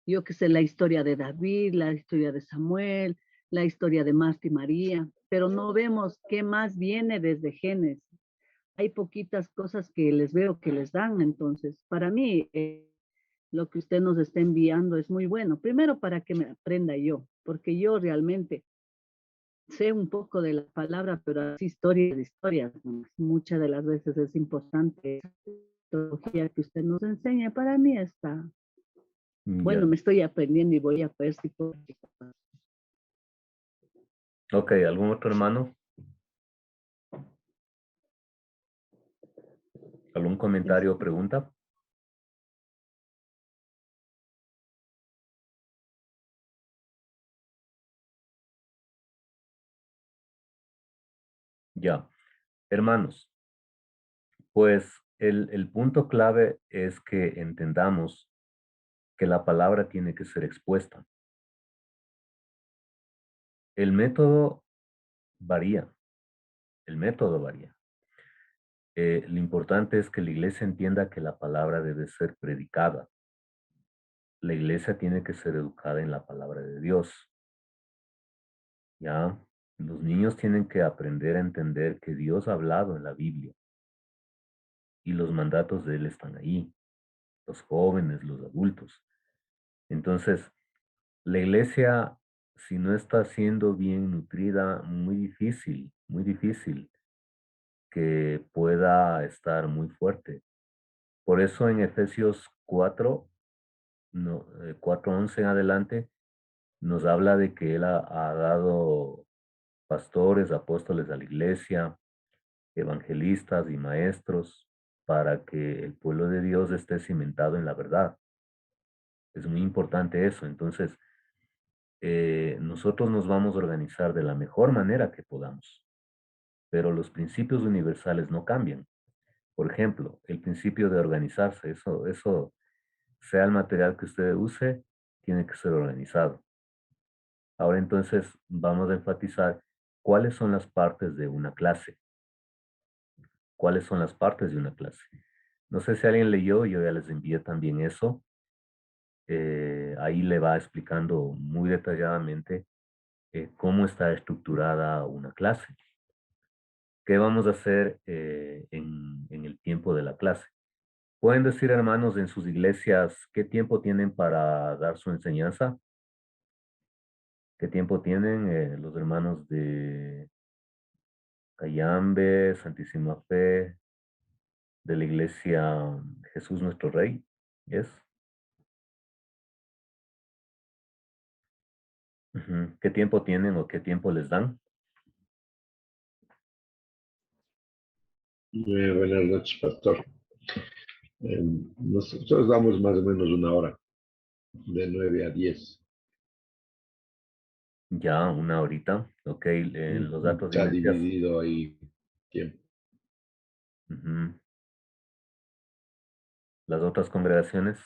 yo que sé, la historia de David, la historia de Samuel, la historia de Marta y María, pero no vemos qué más viene desde Génesis. Hay poquitas cosas que les veo que les dan, entonces, para mí, lo que usted nos está enviando es muy bueno. Primero, para que me aprenda yo, porque yo realmente sé un poco de la palabra, pero es historia de historias, ¿no? Muchas de las veces es importante metodología que usted nos enseña. Para mí está, bueno, Ya. me estoy aprendiendo y voy a ver si puedo. Ok, ¿algún otro hermano? ¿Algún comentario o pregunta? Ya, hermanos, pues el punto clave es que entendamos que la palabra tiene que ser expuesta. El método varía, el método varía. Lo importante es que la iglesia entienda que la palabra debe ser predicada. La iglesia tiene que ser educada en la palabra de Dios. ¿Ya? Los niños tienen que aprender a entender que Dios ha hablado en la Biblia y los mandatos de Él están ahí. Los jóvenes, los adultos. Entonces, la iglesia, si no está siendo bien nutrida, muy difícil que pueda estar muy fuerte. Por eso en Efesios 4, no, 4:11 en adelante, nos habla de que Él ha dado pastores, apóstoles a la iglesia, evangelistas y maestros para que el pueblo de Dios esté cimentado en la verdad. Es muy importante eso. Entonces, nosotros nos vamos a organizar de la mejor manera que podamos, pero los principios universales no cambian. Por ejemplo, el principio de organizarse, eso, sea el material que usted use, tiene que ser organizado. Ahora entonces vamos a enfatizar cuáles son las partes de una clase. ¿Cuáles son las partes de una clase? No sé si alguien leyó, yo ya les envié también eso. Ahí le va explicando muy detalladamente cómo está estructurada una clase. ¿Qué vamos a hacer en el tiempo de la clase? ¿Pueden decir, hermanos, en sus iglesias qué tiempo tienen para dar su enseñanza? ¿Qué tiempo tienen los hermanos de Cayambe, Santísima Fe, de la iglesia Jesús nuestro Rey? ¿Es? Ujú. ¿Qué tiempo tienen o qué tiempo les dan? Buenas noches, pastor. Nosotros damos más o menos una hora, de 9 a 10. Ya, una horita. Ok, los datos de Se ha iglesias. dividido ahí tiempo. Ujú. Las otras congregaciones.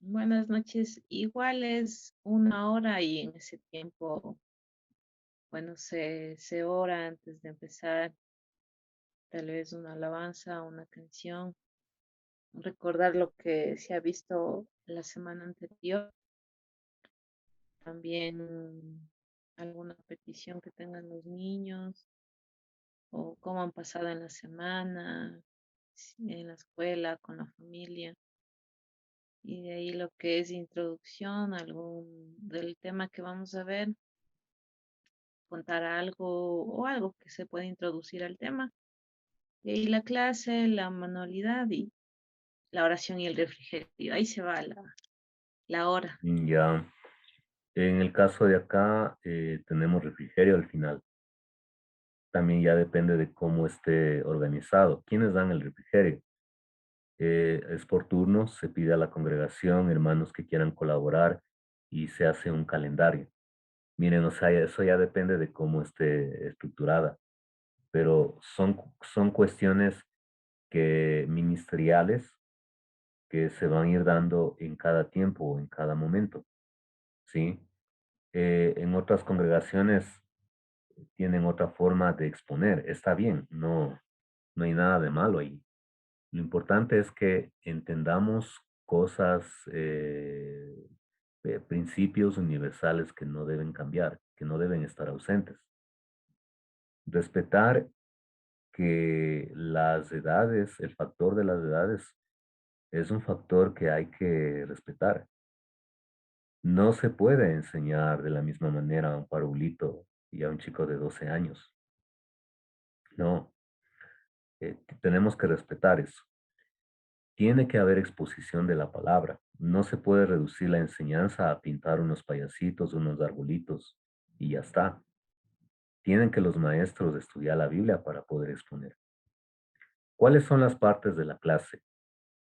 Buenas noches. Igual es una hora y en ese tiempo, bueno, se ora antes de empezar, tal vez una alabanza, una canción, recordar lo que se ha visto la semana anterior, también alguna petición que tengan los niños o cómo han pasado en la semana, en la escuela, con la familia. Y de ahí lo que es introducción, algún del tema que vamos a ver, contar algo o algo que se pueda introducir al tema. Y ahí la clase, la manualidad y la oración y el refrigerio. Ahí se va la hora. Ya. En el caso de acá, tenemos refrigerio al final. También ya depende de cómo esté organizado. ¿Quiénes dan el refrigerio? Es por turnos, se pide a la congregación, hermanos que quieran colaborar y se hace un calendario. Miren, o sea, eso ya depende de cómo esté estructurada, pero son cuestiones ministeriales que se van a ir dando en cada tiempo o en cada momento, ¿sí? En otras congregaciones tienen otra forma de exponer. Está bien, no hay nada de malo ahí. Lo importante es que entendamos cosas, principios universales que no deben cambiar, que no deben estar ausentes. Respetar que las edades, el factor de las edades, es un factor que hay que respetar. No se puede enseñar de la misma manera a un parvulito y a un chico de 12 años. No, tenemos que respetar eso. Tiene que haber exposición de la palabra. No se puede reducir la enseñanza a pintar unos payasitos, unos arbolitos y ya está. tienen que los maestros estudiar la Biblia para poder exponer. ¿Cuáles son las partes de la clase?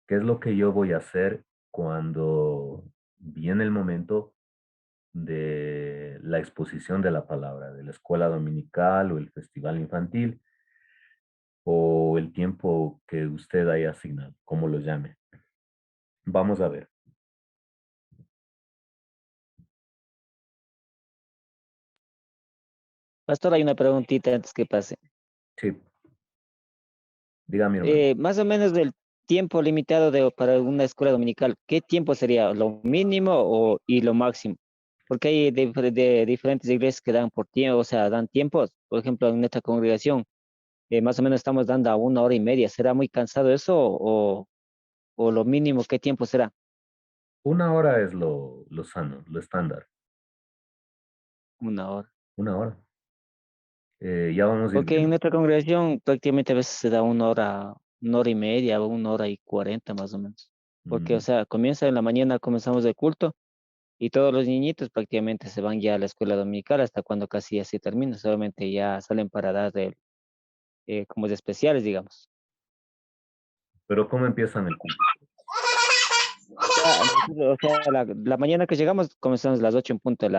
¿Qué es lo que yo voy a hacer cuando viene el momento de la exposición de la palabra, de la escuela dominical o el festival infantil o el tiempo que usted haya asignado, como lo llame? Vamos a ver. Pastor, hay una preguntita antes que pase. Sí, dígame, hermano. Más o menos del tiempo limitado para una escuela dominical, ¿qué tiempo sería? ¿Lo mínimo y lo máximo? Porque hay de diferentes iglesias que dan por tiempo, o sea, dan tiempos. Por ejemplo, en nuestra congregación, más o menos estamos dando a 1 hora y media. ¿Será muy cansado eso o lo mínimo, qué tiempo será? 1 hora es lo sano, lo estándar. 1 hora. 1 hora. Ya vamos a ir Porque en viendo. nuestra congregación prácticamente a veces se da 1 hora y media o 1 hora y 40 más o menos. Porque, o Mm, sea, comienza en la mañana, comenzamos el culto y todos los niñitos prácticamente se van ya a la escuela dominical hasta cuando casi así termina. Solamente ya salen para dar como de especiales, digamos. Pero ¿cómo empiezan el culto? O sea, la mañana que llegamos comenzamos a las 8 en punto en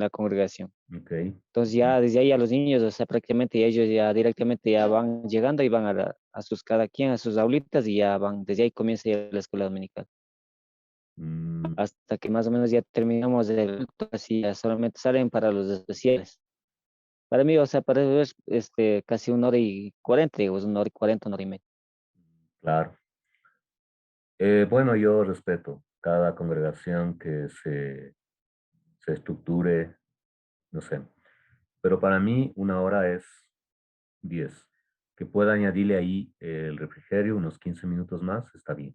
la congregación. Ok. Entonces ya desde ahí a los niños, o sea, prácticamente ellos ya directamente ya van llegando y van a sus cada quien, a sus aulitas y ya van, desde ahí comienza ya la escuela dominical. Mm, Hasta que más o menos ya terminamos el culto, así ya solamente salen para los especiales. Para mí, o sea, para eso es casi 1 hora y 40, digo, es 1 hora y 40, 1 hora y media. claro. Bueno, yo respeto cada congregación que se estructure, no sé. Pero para mí 1 hora es 10. Que pueda añadirle ahí el refrigerio, unos 15 minutos más, está bien.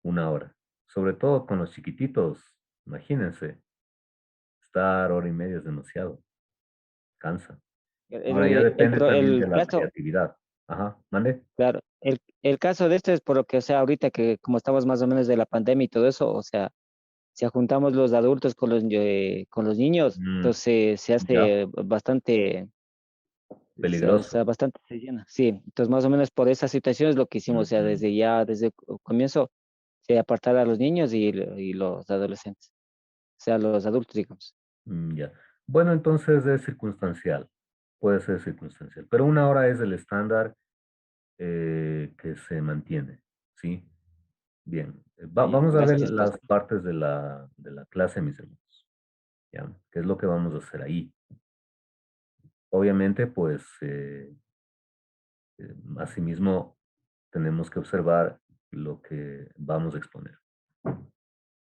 1 hora. Sobre todo con los chiquititos, imagínense, estar 1 hora y media es demasiado, cansa. Ahora ya depende también de El la caso, creatividad. Ajá, ¿mande? claro, el caso de este es por lo que, o sea, ahorita que como estamos más o menos de la pandemia y todo eso, o sea, si juntamos los adultos con los niños, Mm, entonces se ya, hace bastante, o peligroso. sea, bastante se llena. Sí, entonces más o menos por esa situación es lo que hicimos, o sea, Ujú, desde el comienzo, se apartar a los niños y los adolescentes, o sea, los adultos, digamos. ya. Bueno, entonces es circunstancial, puede ser circunstancial, pero 1 hora es el estándar que se mantiene, ¿sí? Bien, Sí, vamos a ver gracias, las pastor. partes de la clase, mis hermanos, ¿ya? ¿Qué es lo que vamos a hacer ahí? Obviamente, pues, asimismo, tenemos que observar lo que vamos a exponer.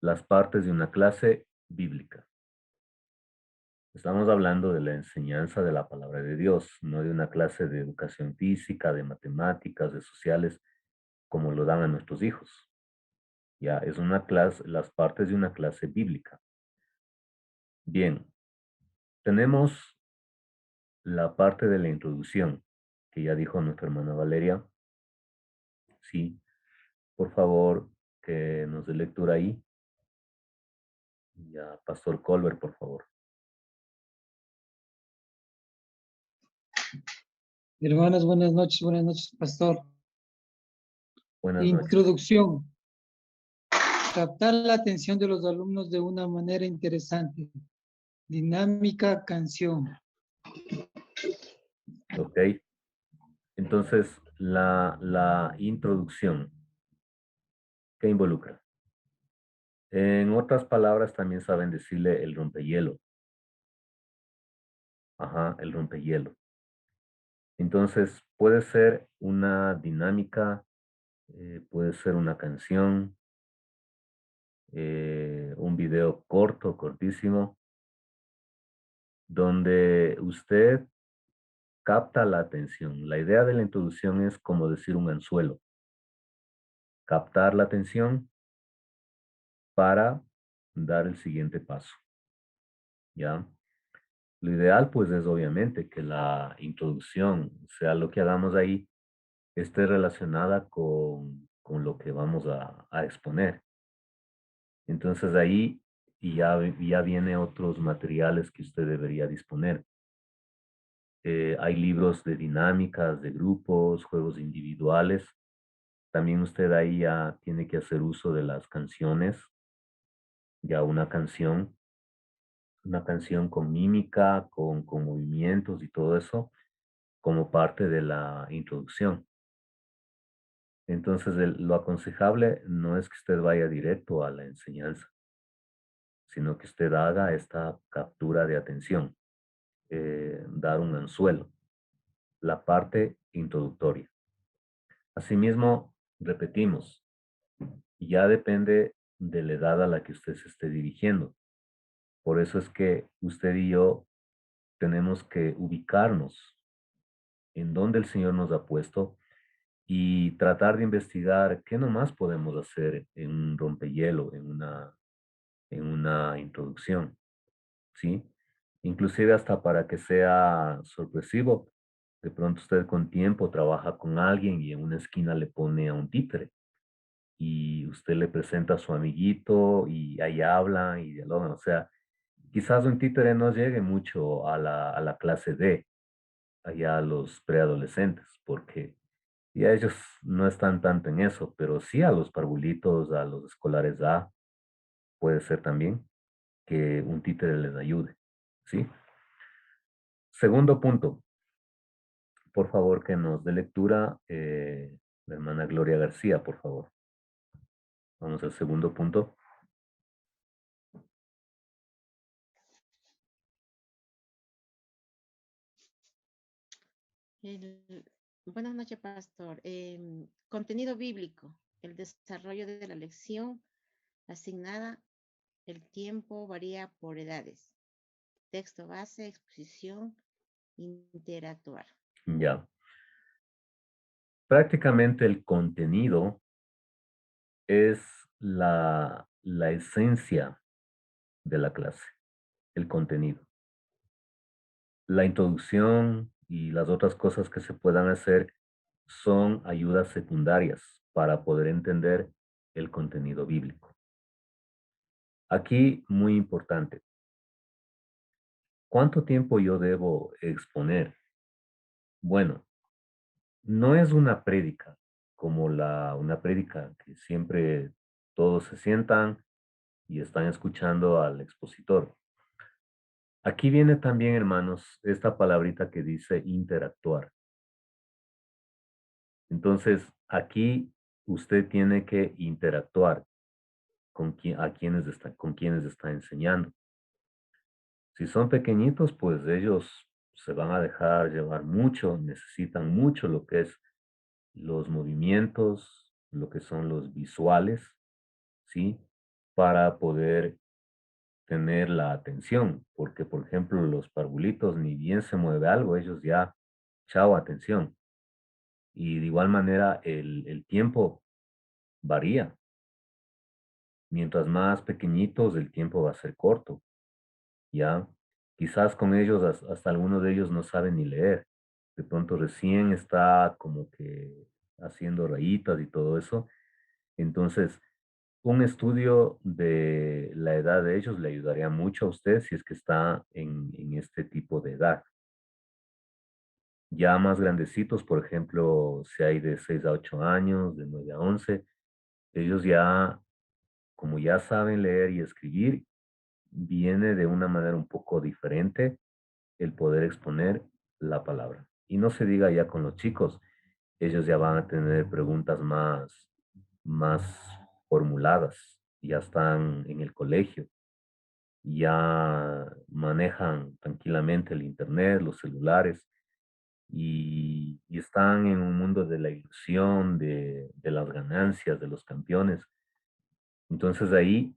Las partes de una clase bíblica. Estamos hablando de la enseñanza de la palabra de Dios, no de una clase de educación física, de matemáticas, de sociales, como lo dan a nuestros hijos. Ya, es una clase, las partes de una clase bíblica. Bien, tenemos la parte de la introducción, que ya dijo nuestra hermana Valeria. Sí, por favor, que nos dé lectura ahí. Ya, Pastor Colbert, por favor. Hermanas, buenas noches, pastor. Buenas noches. Introducción. Captar la atención de los alumnos de una manera interesante. Dinámica, canción. Ok. Entonces, la introducción, ¿qué involucra? En otras palabras, también saben decirle el rompehielo. Ajá, el rompehielo. Entonces, puede ser una dinámica, puede ser una canción, un video corto, cortísimo, donde usted capta la atención. La idea de la introducción es como decir un anzuelo. Captar la atención para dar el siguiente paso. ¿Ya? Lo ideal, pues, es obviamente que la introducción, sea lo que hagamos ahí, esté relacionada con lo que vamos a exponer. Entonces ahí y ya viene otros materiales que usted debería disponer. Hay libros de dinámicas, de grupos, juegos individuales. También usted ahí ya tiene que hacer uso de las canciones, ya una canción con mímica, con movimientos y todo eso, como parte de la introducción. Entonces, lo aconsejable no es que usted vaya directo a la enseñanza, sino que usted haga esta captura de atención, dar un anzuelo, la parte introductoria. Asimismo, repetimos, ya depende de la edad a la que usted se esté dirigiendo. Por eso es que usted y yo tenemos que ubicarnos en dónde el Señor nos ha puesto y tratar de investigar qué nomás podemos hacer en un rompehielo, en una introducción, ¿sí? Inclusive hasta para que sea sorpresivo. De pronto usted con tiempo trabaja con alguien y en una esquina le pone a un títere y usted le presenta a su amiguito y ahí hablan y dialogan. O sea, quizás un títere no llegue mucho a la clase D, allá a los preadolescentes, porque ya ellos no están tanto en eso, pero sí a los parvulitos, a los escolares A, puede ser también que un títere les ayude, ¿sí? Segundo punto, por favor que nos dé lectura la hermana Gloria García, por favor. Vamos al segundo punto. Buenas noches, pastor. Contenido bíblico, el desarrollo de la lección asignada, el tiempo varía por edades. Texto base, exposición, interactuar. Ya. Prácticamente el contenido es la esencia de la clase, el contenido. La introducción y las otras cosas que se puedan hacer son ayudas secundarias para poder entender el contenido bíblico. Aquí, muy importante, ¿cuánto tiempo yo debo exponer? Bueno, no es una prédica como una prédica que siempre todos se sientan y están escuchando al expositor. Aquí viene también, hermanos, esta palabrita que dice interactuar. Entonces, aquí usted tiene que interactuar con quienes está enseñando. Si son pequeñitos, pues ellos se van a dejar llevar mucho, necesitan mucho lo que es los movimientos, lo que son los visuales, ¿sí? Para poder tener la atención, porque por ejemplo los parvulitos ni bien se mueve algo, ellos ya, chao, atención. Y de igual manera el tiempo varía. Mientras más pequeñitos, el tiempo va a ser corto, ¿ya? Quizás con ellos, hasta algunos de ellos no saben ni leer. De pronto recién está como que haciendo rayitas y todo eso. Entonces, un estudio de la edad de ellos le ayudaría mucho a usted si es que está en este tipo de edad. Ya más grandecitos, por ejemplo, si hay de 6 a 8 años, de 9 a 11, ellos ya, como ya saben leer y escribir, viene de una manera un poco diferente el poder exponer la palabra. Y no se diga ya con los chicos, ellos ya van a tener preguntas más formuladas, ya están en el colegio, ya manejan tranquilamente el internet, los celulares y están en un mundo de la ilusión, de las ganancias, de los campeones. Entonces ahí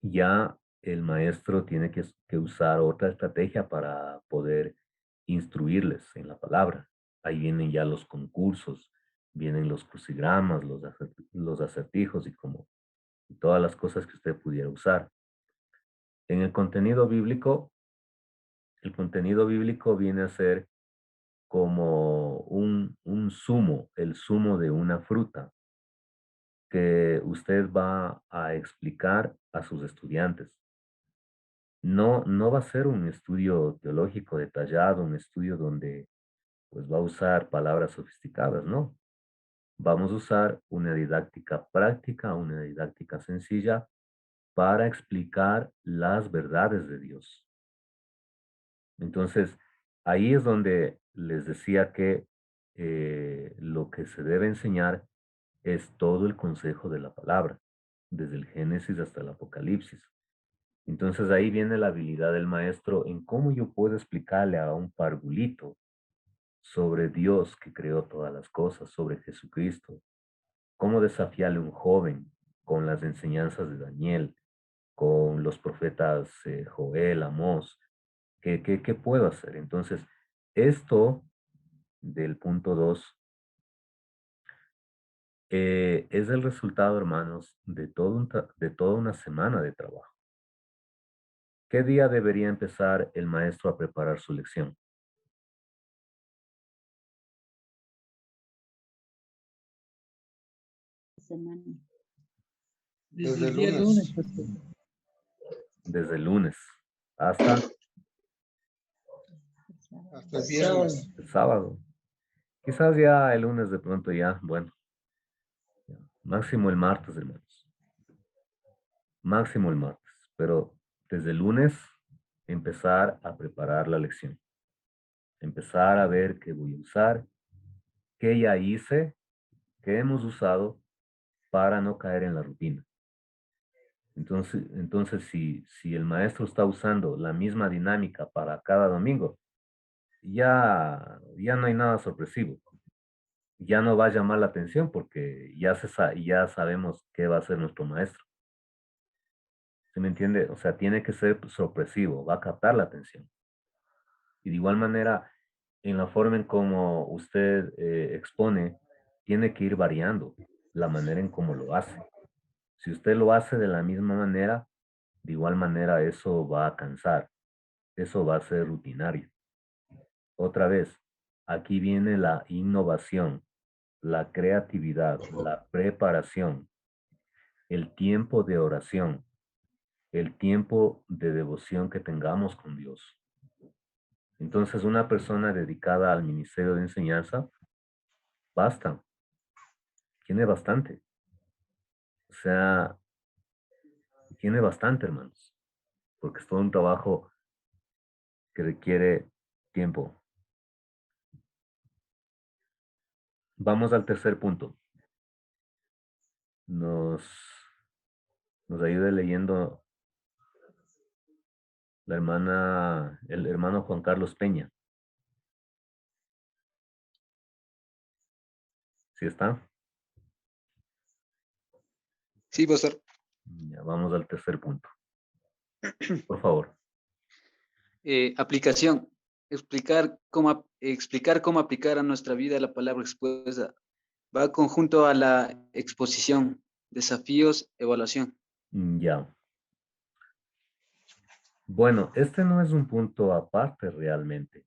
ya el maestro tiene que usar otra estrategia para poder instruirles en la palabra. Ahí vienen ya los concursos, vienen los crucigramas, los acertijos y todas las cosas que usted pudiera usar. En el contenido bíblico viene a ser como un zumo, el zumo de una fruta. que usted va a explicar a sus estudiantes. No va a ser un estudio teológico detallado, un estudio donde pues va a usar palabras sofisticadas, no. Vamos a usar una didáctica práctica, una didáctica sencilla para explicar las verdades de Dios. Entonces, ahí es donde les decía que lo que se debe enseñar es todo el consejo de la palabra, desde el Génesis hasta el Apocalipsis. Entonces ahí viene la habilidad del maestro en cómo yo puedo explicarle a un parvulito sobre Dios que creó todas las cosas, sobre Jesucristo, cómo desafiarle a un joven con las enseñanzas de Daniel, con los profetas Joel, Amós. ¿Qué puedo hacer? Entonces, esto del punto 2 es el resultado, hermanos, de de toda una semana de trabajo. ¿Qué día debería empezar el maestro a preparar su lección? Semana. Desde el día lunes. Desde el lunes hasta el viernes. el sábado. Quizás ya el lunes de pronto ya, bueno, máximo el martes, hermanos. Máximo el martes. Pero desde el lunes empezar a preparar la lección. Empezar a ver qué voy a usar, qué ya hice, qué hemos usado para no caer en la rutina. Entonces si el maestro está usando la misma dinámica para cada domingo, ya no hay nada sorpresivo. Ya no va a llamar la atención porque ya sabemos qué va a hacer nuestro maestro. ¿Se me entiende? O sea, tiene que ser sorpresivo, va a captar la atención. Y de igual manera, en la forma en cómo usted expone, tiene que ir variando la manera en cómo lo hace. Si usted lo hace de la misma manera, de igual manera eso va a cansar, eso va a ser rutinario. Otra vez, aquí viene la innovación, la creatividad, la preparación, el tiempo de oración, el tiempo de devoción que tengamos con Dios. Entonces, una persona dedicada al ministerio de enseñanza, basta, tiene bastante. O sea, tiene bastante, hermanos, porque es todo un trabajo que requiere tiempo. Vamos al tercer punto. Nos ayuda leyendo el hermano Juan Carlos Peña. ¿Sí está? Sí, pastor. Ya, vamos al tercer punto. Por favor. Aplicación. Explicar cómo aplicar a nuestra vida la palabra expuesta. Va conjunto a la exposición, desafíos, evaluación. Ya. Bueno, este no es un punto aparte realmente.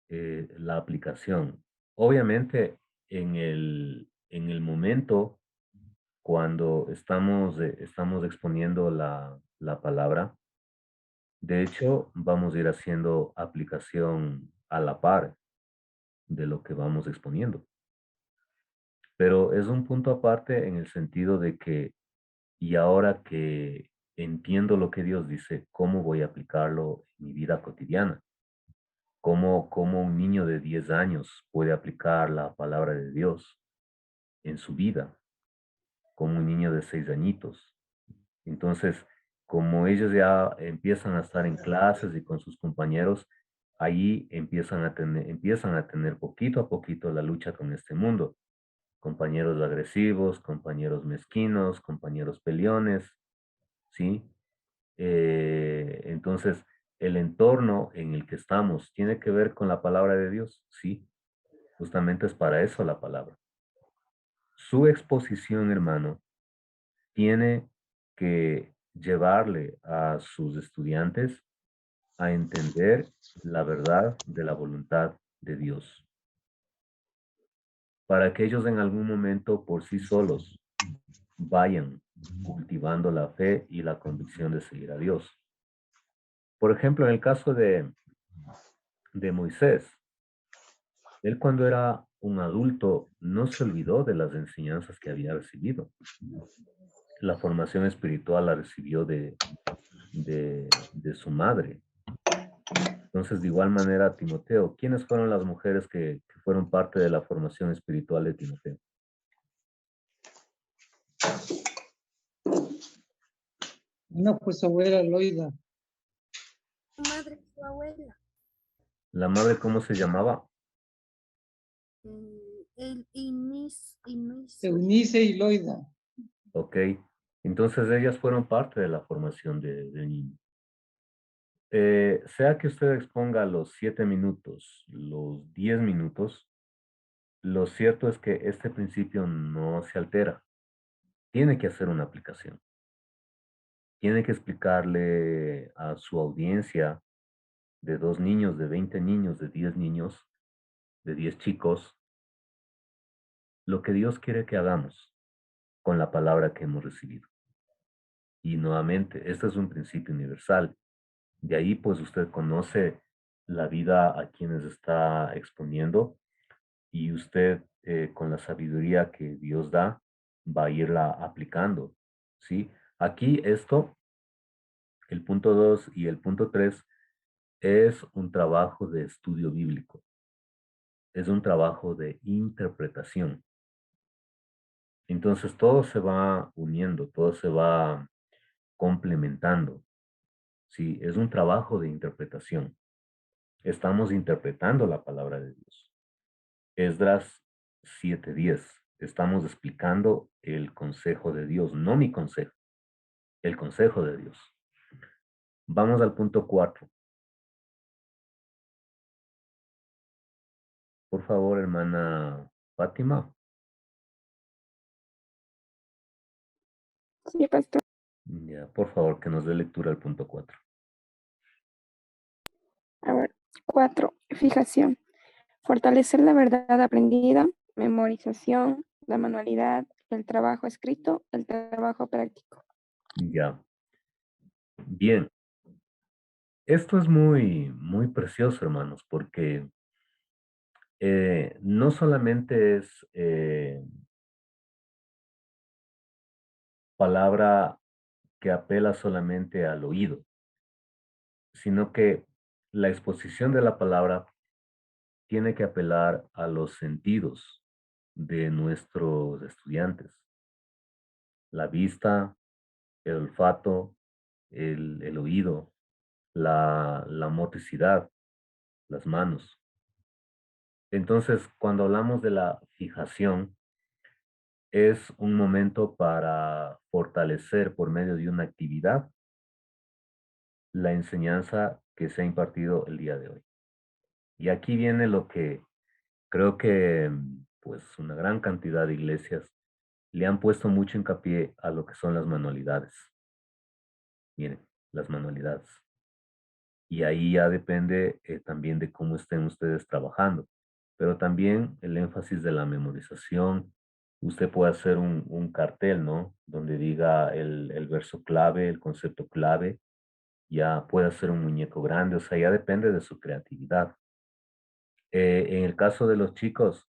La aplicación. Obviamente, en el momento cuando estamos exponiendo la palabra, de hecho, vamos a ir haciendo aplicación a la par de lo que vamos exponiendo. Pero es un punto aparte en el sentido de que, y ahora que entiendo lo que Dios dice, ¿cómo voy a aplicarlo en mi vida cotidiana? ¿Cómo un niño de 10 años puede aplicar la palabra de Dios en su vida? Como un niño de 6 añitos. Entonces, como ellos ya empiezan a estar en clases y con sus compañeros, ahí empiezan a tener poquito a poquito la lucha con este mundo. Compañeros agresivos, compañeros mezquinos, compañeros peleones, ¿sí? Entonces, el entorno en el que estamos tiene que ver con la palabra de Dios, sí. Justamente es para eso la palabra. Su exposición, hermano, tiene que llevarle a sus estudiantes a entender la verdad de la voluntad de Dios. Para que ellos en algún momento por sí solos vayan cultivando la fe y la convicción de seguir a Dios. Por ejemplo, en el caso de Moisés, él cuando era un adulto no se olvidó de las enseñanzas que había recibido. La formación espiritual la recibió de su madre. Entonces, de igual manera, Timoteo, ¿quiénes fueron las mujeres que fueron parte de la formación espiritual de Timoteo? No, pues su abuela Loida. Su madre, su abuela. ¿La madre cómo se llamaba? Eunice y Loida. Ok, entonces ellas fueron parte de la formación del niño. Sea que usted exponga los 7 minutos, los 10 minutos, lo cierto es que este principio no se altera. Tiene que hacer una aplicación. Tiene que explicarle a su audiencia de 2 niños, de 20 niños, de 10 niños, de 10 chicos, lo que Dios quiere que hagamos con la palabra que hemos recibido. Y nuevamente, este es un principio universal. De ahí, pues, usted conoce la vida a quienes está exponiendo y usted, con la sabiduría que Dios da, va a irla aplicando, ¿sí? Aquí esto, el punto 2 y el punto 3, es un trabajo de estudio bíblico. Es un trabajo de interpretación. Entonces, todo se va uniendo, todo se va complementando, ¿sí? Es un trabajo de interpretación. Estamos interpretando la palabra de Dios. Esdras 7:10. Estamos explicando el consejo de Dios, no mi consejo, el consejo de Dios. Vamos al punto 4. Por favor, hermana Fátima. Sí, pastor. Ya, por favor, que nos dé lectura al punto 4. A ver, 4. Fijación. Fortalecer la verdad aprendida, memorización, la manualidad, el trabajo escrito, el trabajo práctico. Ya. Bien. Esto es muy, muy precioso, hermanos, porque no solamente es palabra que apela solamente al oído, sino que la exposición de la palabra tiene que apelar a los sentidos de nuestros estudiantes. La vista, el olfato, el oído, la motricidad, las manos. Entonces, cuando hablamos de la fijación, es un momento para fortalecer por medio de una actividad la enseñanza que se ha impartido el día de hoy. Y aquí viene lo que creo que pues una gran cantidad de iglesias le han puesto mucho hincapié a lo que son las manualidades. Miren, las manualidades. Y ahí ya depende también de cómo estén ustedes trabajando. Pero también el énfasis de la memorización. Usted puede hacer un cartel, ¿no? Donde diga el verso clave, el concepto clave. Ya puede hacer un muñeco grande. O sea, ya depende de su creatividad. En el caso de los chicos,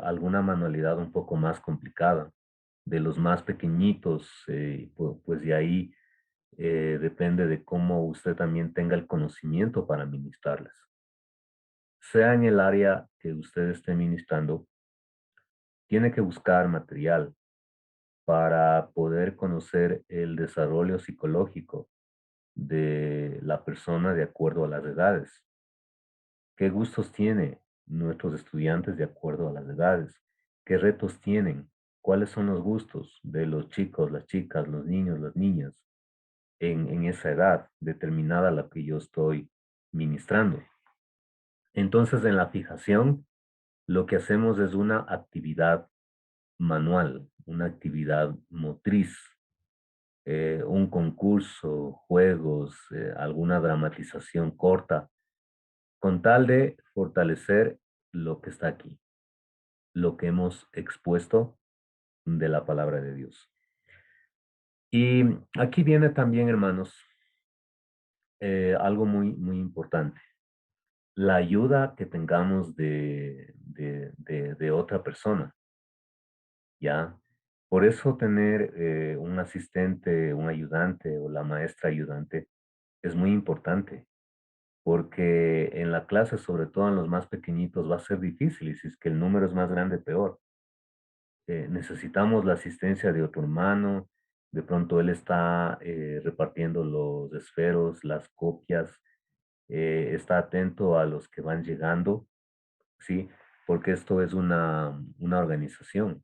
alguna manualidad un poco más complicada. De los más pequeñitos, pues de ahí depende de cómo usted también tenga el conocimiento para ministrarles. Sea en el área que usted esté ministrando, tiene que buscar material para poder conocer el desarrollo psicológico de la persona de acuerdo a las edades. ¿Qué gustos tienen nuestros estudiantes de acuerdo a las edades? ¿Qué retos tienen? ¿Cuáles son los gustos de los chicos, las chicas, los niños, las niñas en esa edad determinada a la que yo estoy ministrando? Entonces, en la fijación, lo que hacemos es una actividad manual, una actividad motriz, un concurso, juegos, alguna dramatización corta, con tal de fortalecer lo que está aquí, lo que hemos expuesto de la palabra de Dios. Y aquí viene también, hermanos, algo muy, muy importante. La ayuda que tengamos de otra persona, ¿ya? Por eso tener un asistente, un ayudante o la maestra ayudante es muy importante, porque en la clase, sobre todo en los más pequeñitos, va a ser difícil y si es que el número es más grande, peor. Necesitamos la asistencia de otro hermano, de pronto él está repartiendo los esferos, las copias, está atento a los que van llegando, ¿sí? Porque esto es una organización.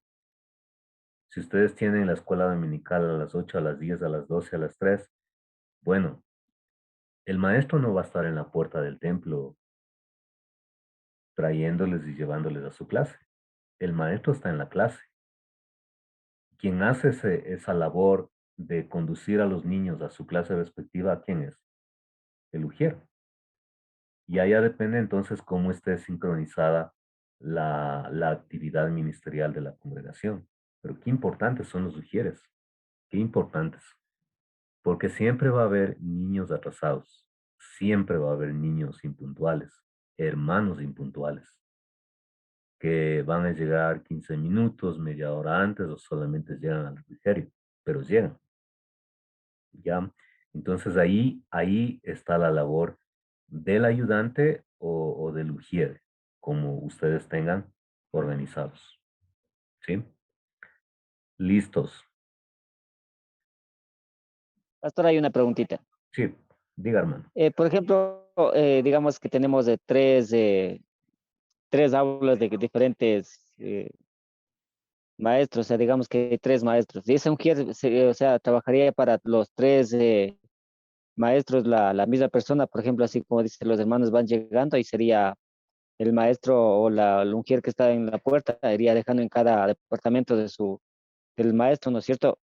Si ustedes tienen la escuela dominical a las 8, a las 10, a las 12, a las 3, bueno, el maestro no va a estar en la puerta del templo trayéndoles y llevándoles a su clase. El maestro está en la clase. Quien hace esa labor de conducir a los niños a su clase respectiva, ¿quién es? El ujier. Y allá depende entonces cómo esté sincronizada la actividad ministerial de la congregación. Pero qué importantes son los ujieres, qué importantes. Porque siempre va a haber niños atrasados, siempre va a haber niños impuntuales, hermanos impuntuales, que van a llegar 15 minutos, media hora antes o solamente llegan al refrigerio, pero llegan. ¿Ya? Entonces ahí está la labor del ayudante o del ujier, como ustedes tengan organizados. ¿Sí? Listos. Pastor, hay una preguntita. Sí, diga, hermano. Por ejemplo, digamos que tenemos tres aulas de diferentes maestros, o sea, digamos que hay tres maestros. Y ese ujier, o sea, trabajaría para los tres maestros, la misma persona, por ejemplo, así como dice, los hermanos van llegando y sería el maestro o la ujier que está en la puerta, iría dejando en cada departamento del maestro, ¿no es cierto?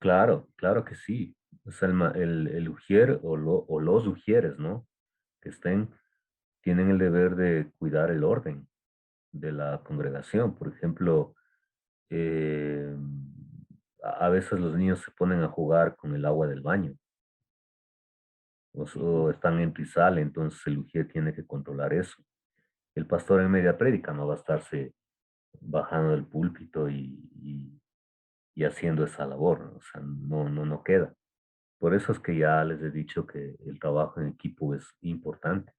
Claro, claro que sí. Es el ujier o los ujieres, ¿no? Que tienen el deber de cuidar el orden de la congregación. Por ejemplo, eh, a veces los niños se ponen a jugar con el agua del baño o están en pisal, entonces el ujier tiene que controlar eso. El pastor en media prédica no va a estarse bajando del púlpito y haciendo esa labor, o sea, no queda. Por eso es que ya les he dicho que el trabajo en equipo es importante.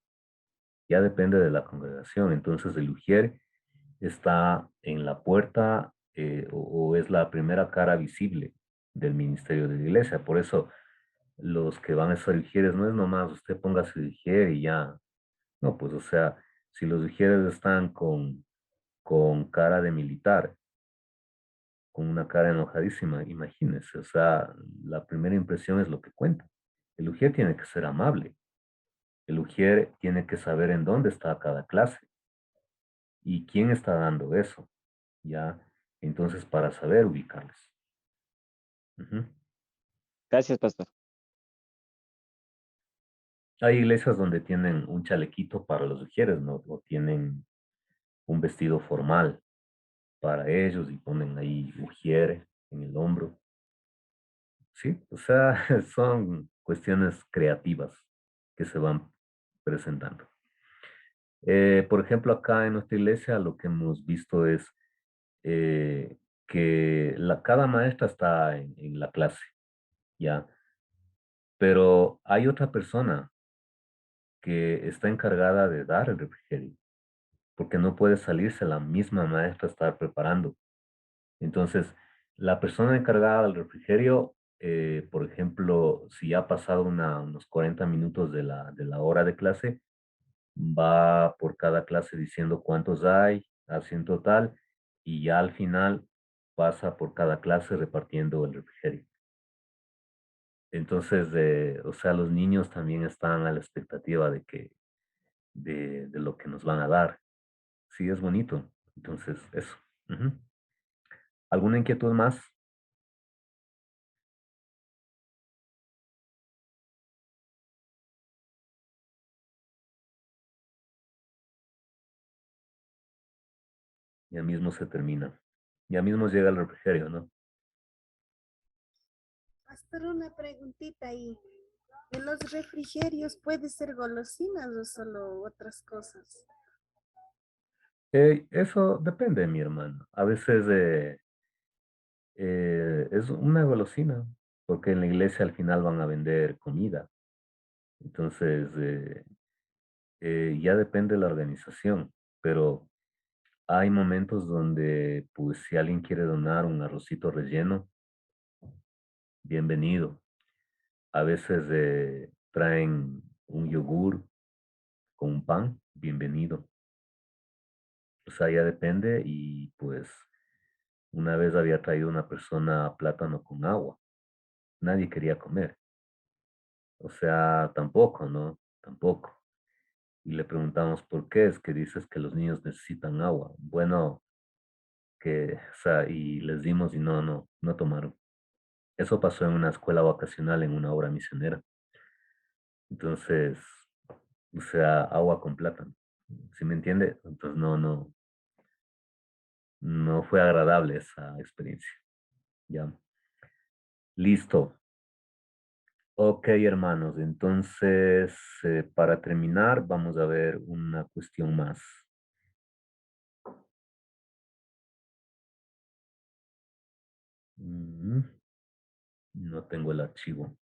Ya depende de la congregación. Entonces el ujier está en la puerta o es la primera cara visible del ministerio de la iglesia. Por eso los que van a ser ujieres no es nomás usted ponga su ujier y ya. No, pues o sea, si los ujieres están con cara de militar, con una cara enojadísima, imagínense, o sea, la primera impresión es lo que cuenta. El ujier tiene que ser amable. El ujier tiene que saber en dónde está cada clase y quién está dando eso, ¿ya? Entonces, para saber ubicarlos. Ujú. Gracias, pastor. Hay iglesias donde tienen un chalequito para los ujieres, ¿no? O tienen un vestido formal para ellos y ponen ahí ujier en el hombro. Sí, o sea, son cuestiones creativas que se van presentando. Por ejemplo, acá en nuestra iglesia lo que hemos visto es que cada maestra está en la clase, ¿ya? Pero hay otra persona que está encargada de dar el refrigerio, porque no puede salirse la misma maestra a estar preparando. Entonces, la persona encargada del refrigerio, por ejemplo, si ya ha pasado unos 40 minutos de la hora de clase, va por cada clase diciendo cuántos hay, así en total, y ya al final pasa por cada clase repartiendo el refrigerio. Entonces, o sea, los niños también están a la expectativa de lo que nos van a dar. Sí, es bonito. Entonces, eso. Ujú. ¿Alguna inquietud más? Ya mismo se termina. Ya mismo llega el refrigerio, ¿no? Pastor, una preguntita ahí. ¿En los refrigerios puede ser golosinas o solo otras cosas? Eso depende, mi hermano. A veces es una golosina, porque en la iglesia al final van a vender comida. Entonces, ya depende de la organización, pero hay momentos donde, pues, si alguien quiere donar un arrocito relleno, bienvenido. A veces traen un yogur con un pan, bienvenido. O sea, ya depende y pues una vez había traído una persona plátano con agua. Nadie quería comer. O sea, tampoco, ¿no? Tampoco. Y le preguntamos por qué, es que dices que los niños necesitan agua. Bueno, o sea, y les dimos y no tomaron. Eso pasó en una escuela vacacional, en una obra misionera. Entonces, o sea, agua con plátano. ¿Sí me entiende? Entonces, no fue agradable esa experiencia. Ya. Listo. Ok, hermanos. Entonces, para terminar, vamos a ver una cuestión más. Mm, No tengo el archivo.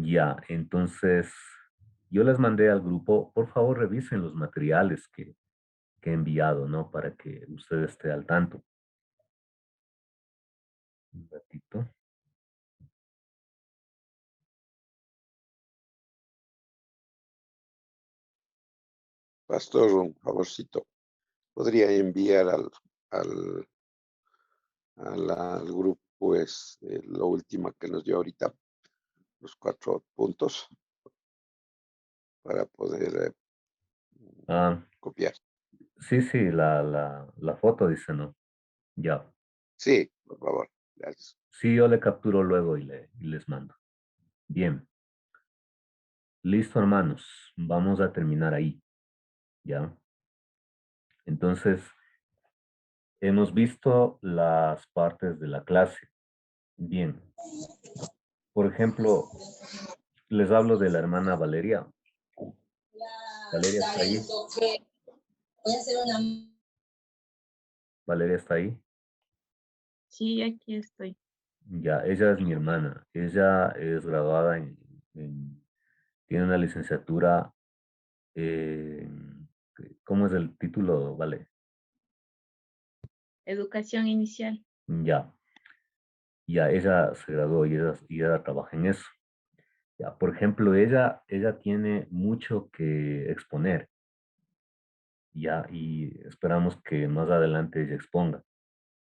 Ya, entonces, yo les mandé al grupo, por favor, revisen los materiales que he enviado, ¿no? Para que usted esté al tanto. Un ratito. Pastor, un favorcito. ¿Podría enviar al, al grupo pues, lo último que nos dio ahorita, los 4 puntos, para poder Ah, copiar? sí, la foto dice, ¿no? Ya. Sí, por favor. Gracias. Sí, yo le capturo luego y les mando. Bien. Listo, hermanos. Vamos a terminar ahí. ¿Ya? Entonces, hemos visto las partes de la clase. Bien. Por ejemplo, les hablo de la hermana Valeria. Valeria está ahí. Valeria está ahí. Sí, aquí estoy. Ya, ella es mi hermana. Ella es graduada tiene una licenciatura. ¿Cómo es el título? Vale. Educación inicial. Ya, ella se graduó y ella trabaja en eso. Ya, por ejemplo, ella tiene mucho que exponer. Ya, y esperamos que más adelante ella exponga,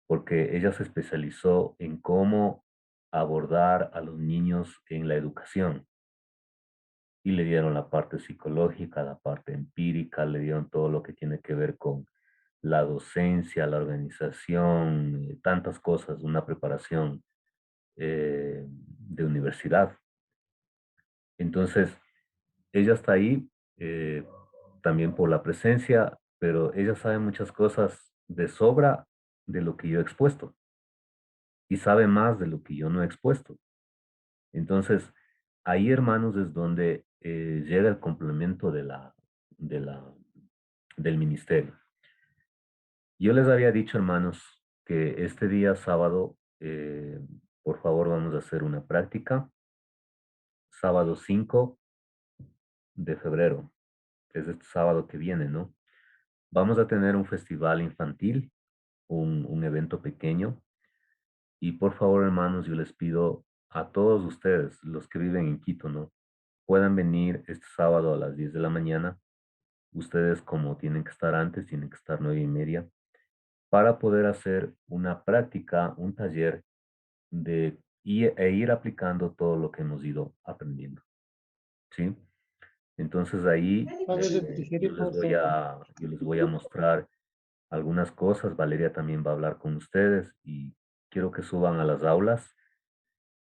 porque ella se especializó en cómo abordar a los niños en la educación. Y le dieron la parte psicológica, la parte empírica, le dieron todo lo que tiene que ver con la docencia, la organización, tantas cosas, una preparación de universidad. Entonces, ella está ahí también por la presencia, pero ella sabe muchas cosas de sobra de lo que yo he expuesto y sabe más de lo que yo no he expuesto. Entonces, ahí, hermanos, es donde llega el complemento de la, del ministerio. Yo les había dicho, hermanos, que este día sábado, por favor, vamos a hacer una práctica. Sábado 5 de febrero, es este sábado que viene, ¿no? Vamos a tener un festival infantil, un evento pequeño. Y por favor, hermanos, yo les pido a todos ustedes, los que viven en Quito, ¿no? Puedan venir este sábado a las 10 de la mañana. Ustedes, como tienen que estar antes, tienen que estar 9:30, para poder hacer una práctica, un taller e ir aplicando todo lo que hemos ido aprendiendo. ¿Sí? Entonces ahí yo les voy a mostrar algunas cosas. Valeria también va a hablar con ustedes y quiero que suban a las aulas.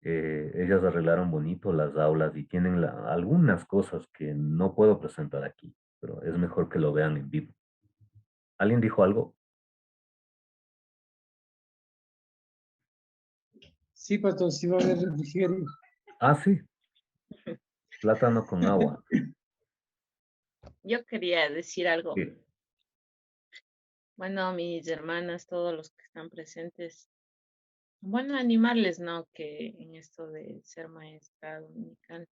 Ellas arreglaron bonito las aulas y tienen algunas cosas que no puedo presentar aquí, pero es mejor que lo vean en vivo. ¿Alguien dijo algo? Sí, pastor, sí va a haber refrigerio. Ah, sí. Plátano con agua. Yo quería decir algo. Sí. Bueno, mis hermanas, todos los que están presentes, bueno, animarles, ¿no? Que en esto de ser maestra dominical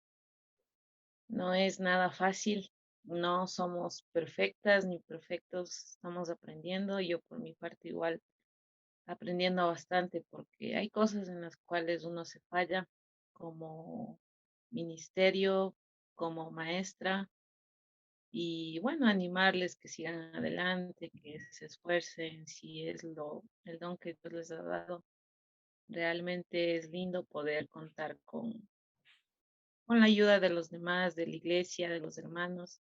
no es nada fácil. No somos perfectas ni perfectos, estamos aprendiendo. Yo por mi parte igual aprendiendo bastante porque hay cosas en las cuales uno se falla como ministerio, como maestra. Y bueno, animarles que sigan adelante, que se esfuercen, si es el don que Dios les ha dado. Realmente es lindo poder contar con la ayuda de los demás, de la iglesia, de los hermanos.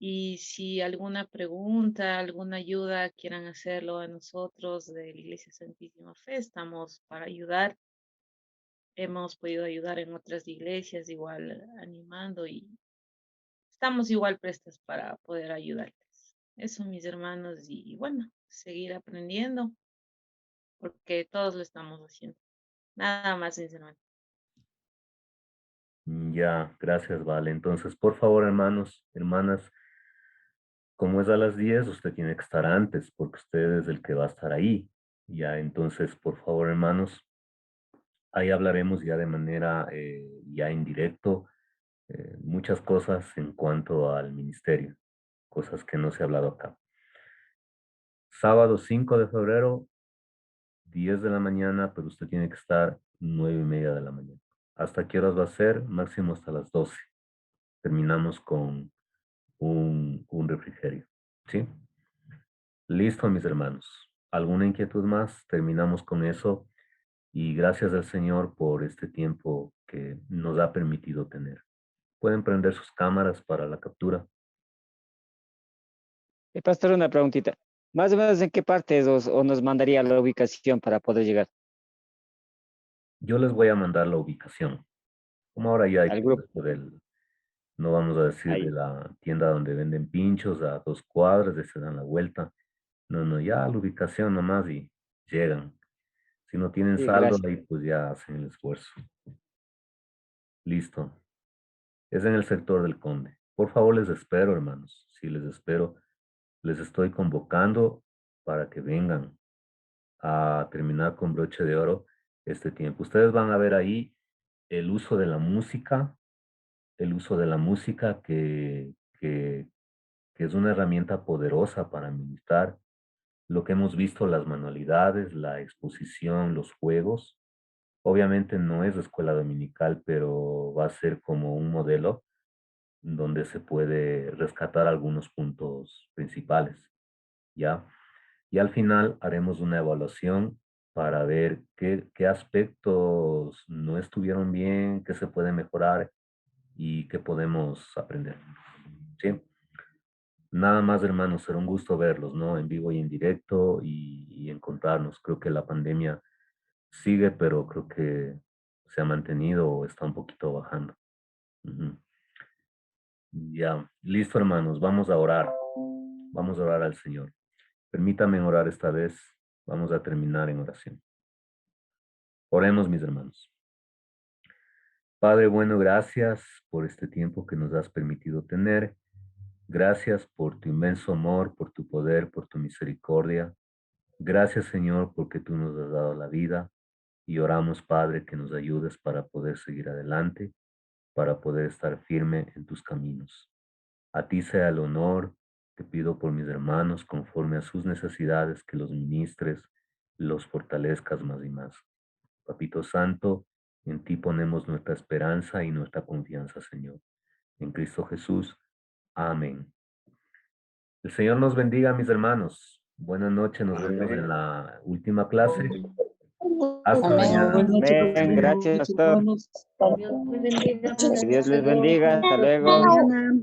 Y si alguna pregunta, alguna ayuda quieran hacerlo a nosotros de la Iglesia Santísima Fe, estamos para ayudar. Hemos podido ayudar en otras iglesias, igual animando y estamos igual prestas para poder ayudarles. Eso, mis hermanos, y bueno, seguir aprendiendo, porque todos lo estamos haciendo. Nada más, mis hermanos. Ya, gracias, Vale. Entonces, por favor, hermanos, hermanas, como es a las 10, usted tiene que estar antes, porque usted es el que va a estar ahí. Ya, entonces, por favor, hermanos, ahí hablaremos ya de manera ya en directo, muchas cosas en cuanto al ministerio, cosas que no se ha hablado acá. Sábado 5 de febrero, 10 de la mañana, pero usted tiene que estar 9:30 de la mañana. ¿Hasta qué horas va a ser? Máximo hasta las 12. Terminamos con un refrigerio. ¿Sí? Listo, mis hermanos. ¿Alguna inquietud más? Terminamos con eso. Y gracias al Señor por este tiempo que nos ha permitido tener. Pueden prender sus cámaras para la captura. Pastor, una preguntita. Más o menos en qué parte es o nos mandaría la ubicación para poder llegar Yo les voy a mandar la ubicación. Como ahora ya hay al todo grupo. esto no vamos a decir de Ahí. la tienda donde venden pinchos a 2 cuadras, de se dan la vuelta. No, no, ya la ubicación nomás y llegan. Si no tienen Sí, saldo, gracias. ahí pues ya hacen el esfuerzo. Listo. Es en el sector del Conde. Por favor, les espero, hermanos. Sí, les espero. Les estoy convocando para que vengan a terminar con broche de oro este tiempo. Ustedes van a ver ahí el uso de la música, que es una herramienta poderosa para ministrar. Lo que hemos visto, las manualidades, la exposición, los juegos. Obviamente no es escuela dominical, pero va a ser como un modelo donde se puede rescatar algunos puntos principales, ¿ya? Y al final haremos una evaluación para ver qué aspectos no estuvieron bien, qué se puede mejorar y qué podemos aprender. ¿Sí? Nada más, hermanos, será un gusto verlos, ¿no? En vivo y en directo y encontrarnos. Creo que la pandemia sigue, pero creo que se ha mantenido o está un poquito bajando. Ujú. Ya, listo, hermanos, vamos a orar. Vamos a orar al Señor. Permítanme orar esta vez. Vamos a terminar en oración. Oremos, mis hermanos. Padre bueno, gracias por este tiempo que nos has permitido tener. Gracias por tu inmenso amor, por tu poder, por tu misericordia. Gracias, Señor, porque tú nos has dado la vida y oramos, Padre, que nos ayudes para poder seguir adelante, para poder estar firme en tus caminos. A ti sea el honor. Te pido por mis hermanos, conforme a sus necesidades, que los ministres, los fortalezcas más y más. Papito Santo, en ti ponemos nuestra esperanza y nuestra confianza, Señor. En Cristo Jesús. Amén. El Señor nos bendiga, mis hermanos. Buenas noches, nos vemos en la última clase. Hasta mañana. Buenas noches, Amén. Gracias, pastor. hermanos. Dios les bendiga. Que Dios les bendiga. Hasta Hasta luego. mañana.